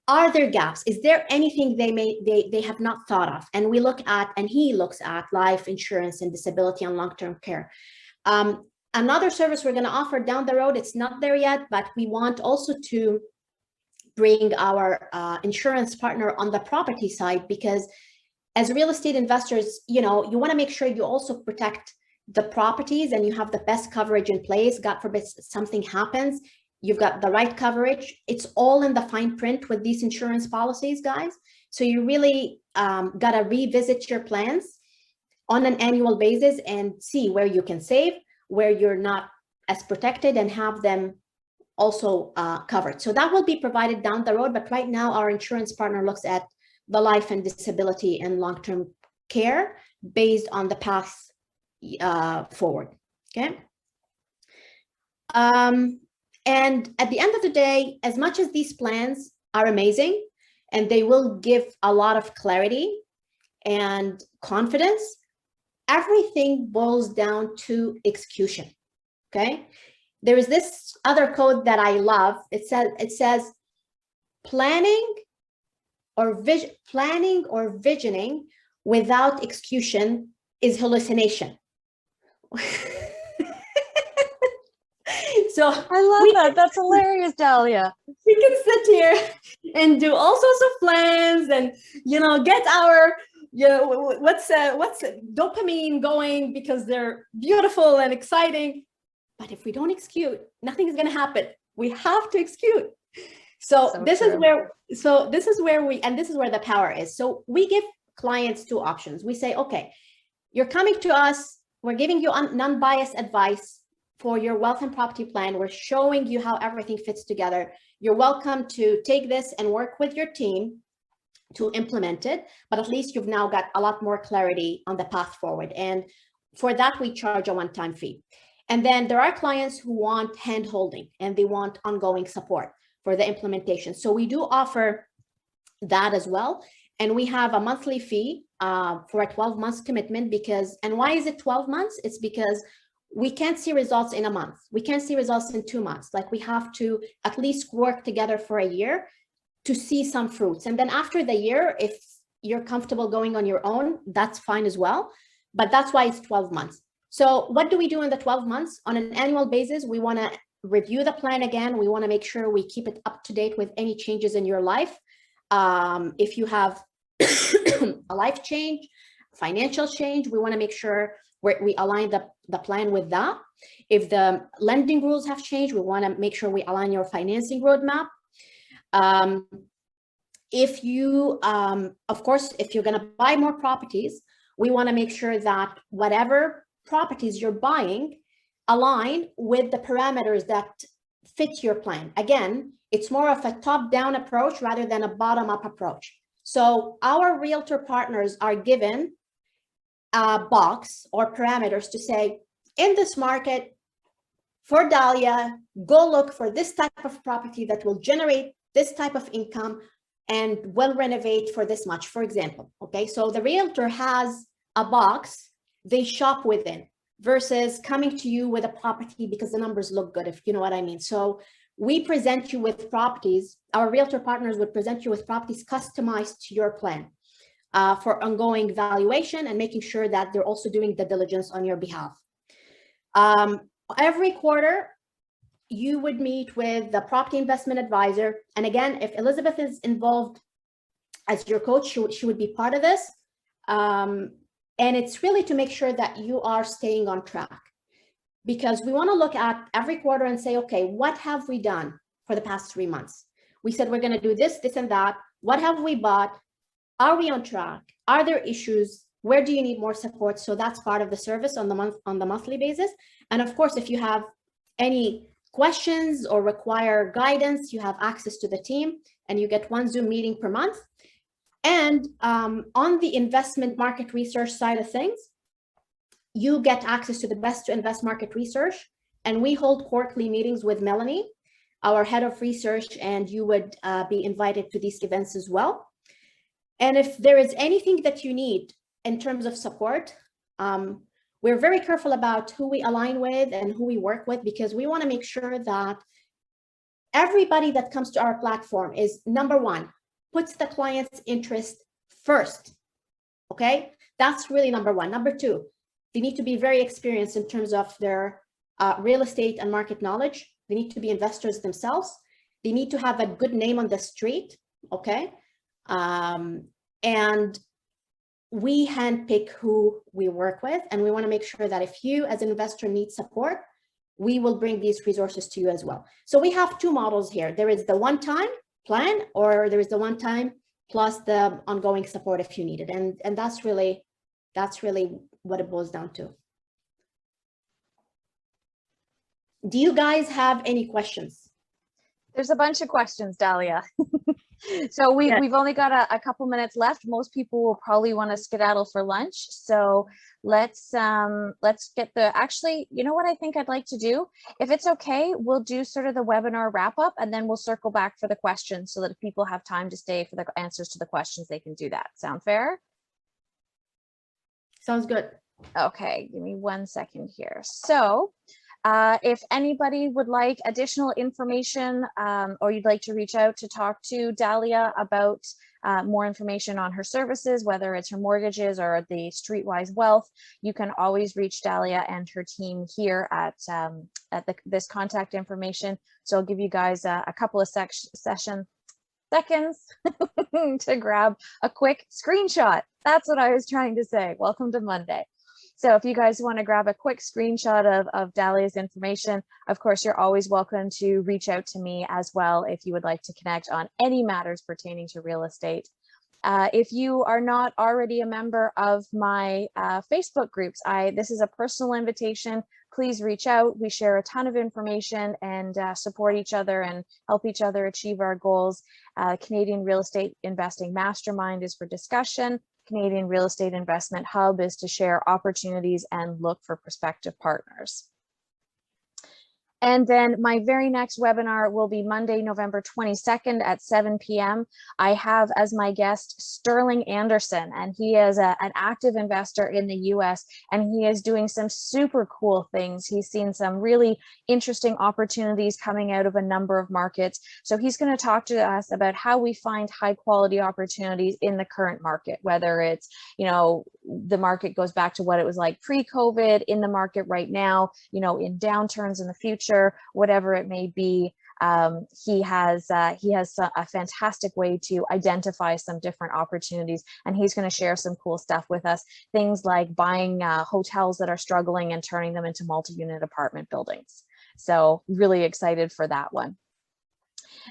are there gaps? Is there anything they have not thought of? And we look at, and he looks at life insurance and disability and long-term care. Another service we're going to offer down the road, it's not there yet, but we want also to bring our insurance partner on the property side, because as real estate investors, you want to make sure you also protect the properties and you have the best coverage in place. God forbid something happens, you've got the right coverage. It's all in the fine print with these insurance policies, guys. So you really got to revisit your plans on an annual basis and see where you can save, where you're not as protected, and have them also covered. So that will be provided down the road. But right now, our insurance partner looks at the life and disability and long-term care based on the path forward. Okay. And at the end of the day, as much as these plans are amazing and they will give a lot of clarity and confidence, everything boils down to execution. Okay. There is this other code that I love. It says planning or visioning without execution is hallucination. So
I love that. That's hilarious, Dahlia.
We can sit here and do all sorts of plans and, get our, what's dopamine going, because they're beautiful and exciting. But if we don't execute, nothing is going to happen. We have to execute. So this is where the power is. So we give clients two options. We say, okay, you're coming to us. We're giving you non-biased advice for your wealth and property plan. We're showing you how everything fits together. You're welcome to take this and work with your team to implement it, but at least you've now got a lot more clarity on the path forward. And for that, we charge a one-time fee. And then there are clients who want hand-holding and they want ongoing support for the implementation. So we do offer that as well. And we have a monthly fee for a 12-month commitment and why is it 12 months? It's because we can't see results in a month. We can't see results in 2 months. Like, we have to at least work together for a year to see some fruits. And then after the year, if you're comfortable going on your own, that's fine as well. But that's why it's 12 months. So what do we do in the 12 months? On an annual basis, we want to review the plan again. We want to make sure we keep it up to date with any changes in your life. If you have a life change, financial change, we want to make sure we align the plan with that. If the lending rules have changed, we want to make sure we align your financing roadmap. If you, of course, if you're going to buy more properties, we want to make sure that whatever properties you're buying align with the parameters that fit your plan. Again, it's more of a top-down approach rather than a bottom-up approach. So our realtor partners are given a box or parameters to say, in this market, for Dahlia, go look for this type of property that will generate this type of income and will renovate for this much, for example. Okay, so the realtor has a box they shop within versus coming to you with a property because the numbers look good, if you know what I mean. So we present you with properties, our realtor partners would present you with properties customized to your plan for ongoing valuation and making sure that they're also doing the diligence on your behalf. Every quarter, you would meet with the property investment advisor. And again, if Elizabeth is involved as your coach, she would be part of this. And it's really to make sure that you are staying on track, because we want to look at every quarter and say, okay, what have we done for the past 3 months? We said we're going to do this, this, and that. What have we bought? Are we on track? Are there issues? Where do you need more support? So that's part of the service on the monthly basis. And of course, if you have any questions or require guidance, you have access to the team and you get one Zoom meeting per month. And on the investment market research side of things, you get access to the best to invest market research. And we hold quarterly meetings with Melanie, our head of research, and you would be invited to these events as well. And if there is anything that you need in terms of support, we're very careful about who we align with and who we work with, because we want to make sure that everybody that comes to our platform is, number one, puts the client's interest first. Okay, that's really number one. Number two, they need to be very experienced in terms of their real estate and market knowledge. They need to be investors themselves. They need to have a good name on the street. Okay, and we handpick who we work with, and we want to make sure that if you as an investor need support, we will bring these resources to you as well. So we have two models here. There is the one-time plan, or there is the one-time plus the ongoing support if you need it. And that's really what it boils down to. Do you guys have any questions?
There's a bunch of questions, Dalia. So we've only got a couple minutes left. Most people will probably want to skedaddle for lunch. So let's get actually, you know what I think I'd like to do? If it's okay, we'll do sort of the webinar wrap up, and then we'll circle back for the questions so that if people have time to stay for the answers to the questions, they can do that. Sound fair?
Sounds good.
Okay, give me 1 second here. So if anybody would like additional information or you'd like to reach out to talk to Dalia about more information on her services, whether it's her mortgages or the Streetwise Wealth, you can always reach Dalia and her team here at this contact information. So I'll give you guys a couple of seconds to grab a quick screenshot. That's what I was trying to say. Welcome to Monday. So if you guys want to grab a quick screenshot of Dalia's information, of course, you're always welcome to reach out to me as well if you would like to connect on any matters pertaining to real estate. If you are not already a member of my Facebook groups, this is a personal invitation. Please reach out. We share a ton of information and support each other and help each other achieve our goals. Canadian Real Estate Investing Mastermind is for discussion. Canadian Real Estate Investment Hub is to share opportunities and look for prospective partners. And then my very next webinar will be Monday, November 22nd at 7 p.m. I have as my guest Sterling Anderson, and he is an active investor in the US, and he is doing some super cool things. He's seen some really interesting opportunities coming out of a number of markets. So he's going to talk to us about how we find high quality opportunities in the current market, whether it's, you know, the market goes back to what it was like pre-COVID, in the market right now, you know, in downturns in the future, whatever it may be. He has a fantastic way to identify some different opportunities, and he's going to share some cool stuff with us. Things like buying hotels that are struggling and turning them into multi-unit apartment buildings. So really excited for that one.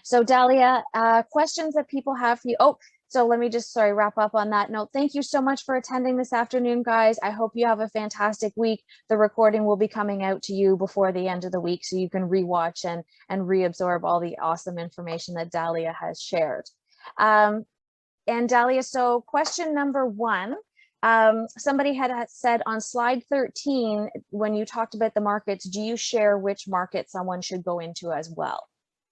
So Dalia, questions that people have for you. Oh, so let me just, wrap up on that note. Thank you so much for attending this afternoon, guys. I hope you have a fantastic week. The recording will be coming out to you before the end of the week, so you can rewatch and reabsorb all the awesome information that Dalia has shared. And Dalia, so question number one, somebody had said on slide 13, when you talked about the markets, do you share which market someone should go into as well?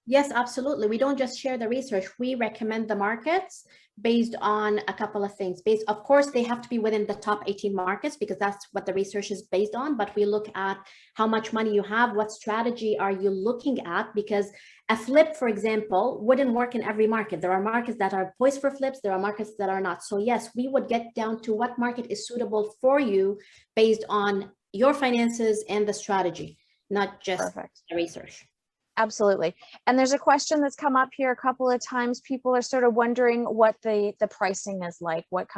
Yes, absolutely. We don't just share the research. We recommend the markets based on a couple of things. Of course, they have to be within the top 18 markets because that's what the research is based on. But we look at how much money you have, what strategy are you looking at? Because a flip, for example, wouldn't work in every market. There are markets that are poised for flips. There are markets that are not. So yes, we would get down to what market is suitable for you based on your finances and the strategy, not just the research.
Absolutely. And there's a question that's come up here a couple of times. People are sort of wondering what the pricing is like. What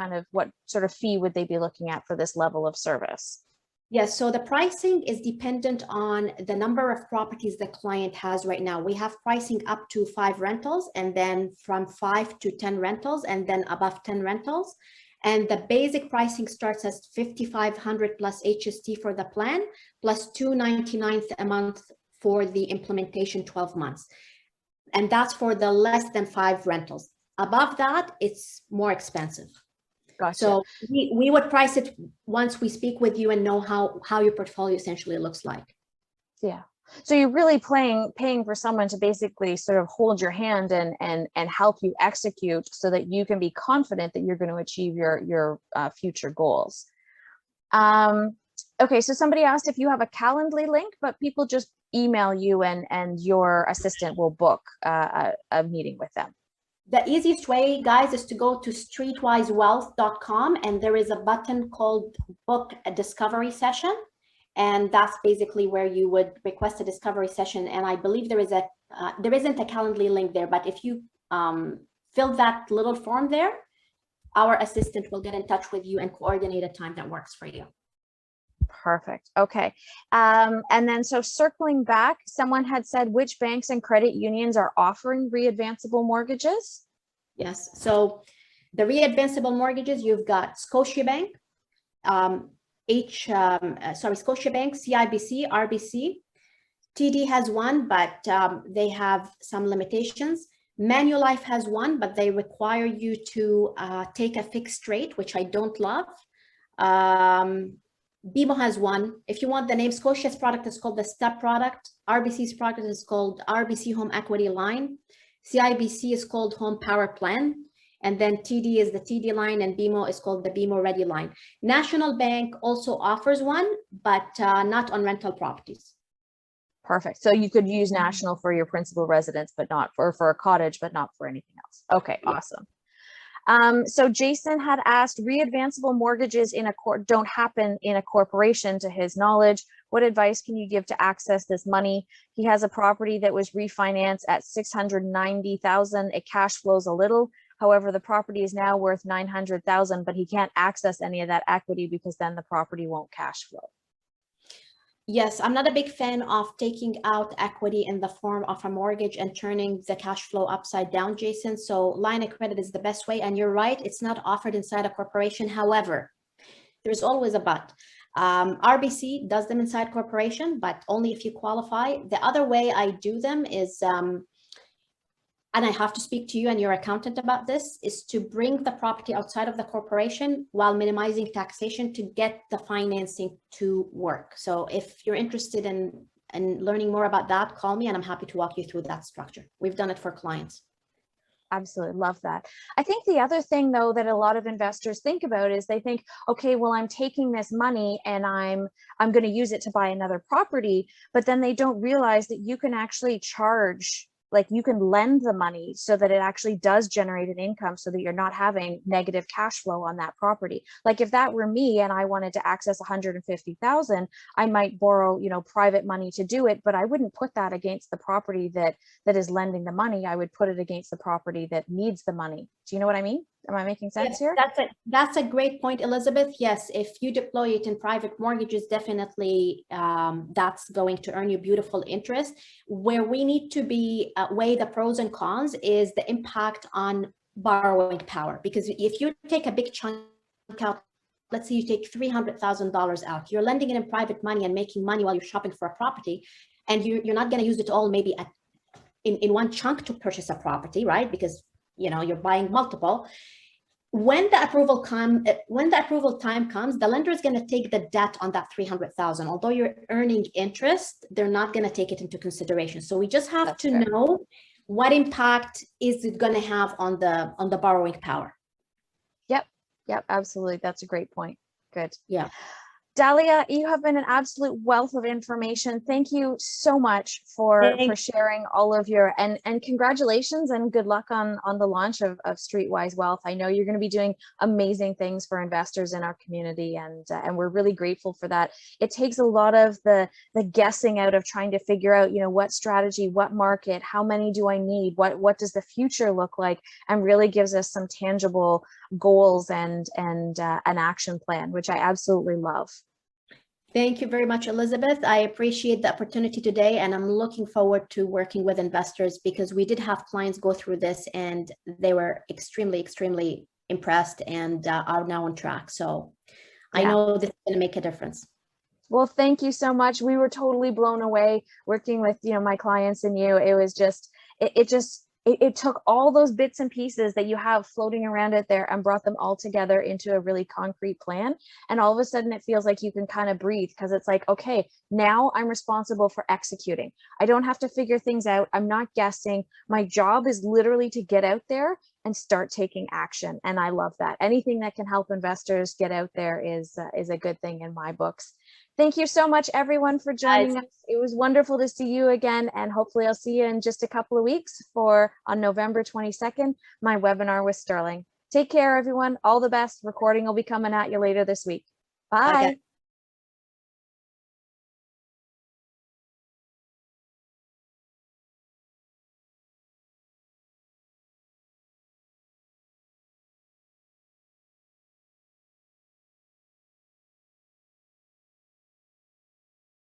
sort of fee would they be looking at for this level of service?
Yes, so the pricing is dependent on the number of properties the client has right now. We have pricing up to 5 rentals, and then from 5 to 10 rentals, and then above 10 rentals. And the basic pricing starts as $5,500 plus HST for the plan, plus $299 a month for the implementation 12 months. And that's for the less than 5 rentals. Above that, it's more expensive.
Gotcha.
So we would price it once we speak with you and know how your portfolio essentially looks like. Yeah.
So you're really paying for someone to basically sort of hold your hand and help you execute so that you can be confident that you're going to achieve your future goals. Okay, so somebody asked if you have a Calendly link, but people just email you and your assistant will book a meeting with them.
The easiest way, guys, is to go to streetwisewealth.com, and there is a button called book a discovery session. And that's basically where you would request a discovery session. And I believe there is there isn't a Calendly link there, but if you fill that little form there, our assistant will get in touch with you and coordinate a time that works for you.
Perfect. Okay. And then so circling back, someone had said which banks and credit unions are offering readvanceable mortgages?
Yes. So the readvanceable mortgages, you've got Scotiabank, Scotiabank, CIBC, RBC. TD has one, but they have some limitations. Manulife has one, but they require you to take a fixed rate, which I don't love. BMO has one. If you want the name, Scotia's product is called the STEP product. RBC's product is called RBC Home Equity Line. CIBC is called Home Power Plan. And then TD is the TD line, and BMO is called the BMO Ready line. National Bank also offers one, but not on rental properties.
Perfect. So you could use National for your principal residence, but not for a cottage, but not for anything else. Okay, awesome. So Jason had asked, readvanceable mortgages in a don't happen in a corporation to his knowledge. What advice can you give to access this money? He has a property that was refinanced at $690,000. It cash flows a little. However, the property is now worth $900,000, but he can't access any of that equity because then the property won't cash flow.
Yes, I'm not a big fan of taking out equity in the form of a mortgage and turning the cash flow upside down, Jason. So line of credit is the best way. And you're right, it's not offered inside a corporation. However, there's always a but. RBC does them inside corporation, but only if you qualify. The other way I do them is, and I have to speak to you and your accountant about this, is to bring the property outside of the corporation while minimizing taxation to get the financing to work. So if you're interested in learning more about that, call me and I'm happy to walk you through that structure. We've done it for clients.
Absolutely love that. I think the other thing though that a lot of investors think about is they think, okay, well, I'm taking this money and I'm going to use it to buy another property, but then they don't realize that you can actually charge, like you can lend the money so that it actually does generate an income so that you're not having negative cash flow on that property. Like if that were me and I wanted to access 150,000, I might borrow, you know, private money to do it, but I wouldn't put that against the property that is lending the money. I would put it against the property that needs the money. Do you know what I mean? Am I making sense here?
That's a great point, Elizabeth. Yes, if you deploy it in private mortgages, definitely that's going to earn you beautiful interest. Where we need to be weigh the pros and cons is the impact on borrowing power. Because if you take a big chunk out, let's say you take $300,000 out, you're lending it in private money and making money while you're shopping for a property, and you're not going to use it all maybe in one chunk to purchase a property, right? Because you know you're buying multiple. When the approval time comes, the lender is going to take the debt on that $300,000. Although you're earning interest, they're not going to take it into consideration. So we just have to know what impact is it going to have on the borrowing power.
Yep, absolutely. That's a great point. Good.
Yeah.
Dahlia, you have been an absolute wealth of information. Thank you so much for sharing all of your, and congratulations and good luck on the launch of Streetwise Wealth. I know you're going to be doing amazing things for investors in our community, and we're really grateful for that. It takes a lot of the guessing out of trying to figure out, you know, what strategy, what market, how many do I need, what does the future look like, and really gives us some tangible goals and an action plan, which I absolutely love.
Thank you very much, Elizabeth. I appreciate the opportunity today, and I'm looking forward to working with investors because we did have clients go through this and they were extremely, extremely impressed and are now on track. So yeah. I know this is going to make a difference.
Well, thank you so much. We were totally blown away working with, you know, my clients and you. It was just, it took all those bits and pieces that you have floating around out there and brought them all together into a really concrete plan. And all of a sudden it feels like you can kind of breathe because it's like, okay, now I'm responsible for executing. I don't have to figure things out. I'm not guessing. My job is literally to get out there and start taking action. And I love that. Anything that can help investors get out there is a good thing in my books. Thank you so much, everyone, for joining us. It was wonderful to see you again, and hopefully I'll see you in just a couple of weeks on November 22nd, my webinar with Sterling. Take care, everyone. All the best. Recording will be coming at you later this week. Bye.
Okay.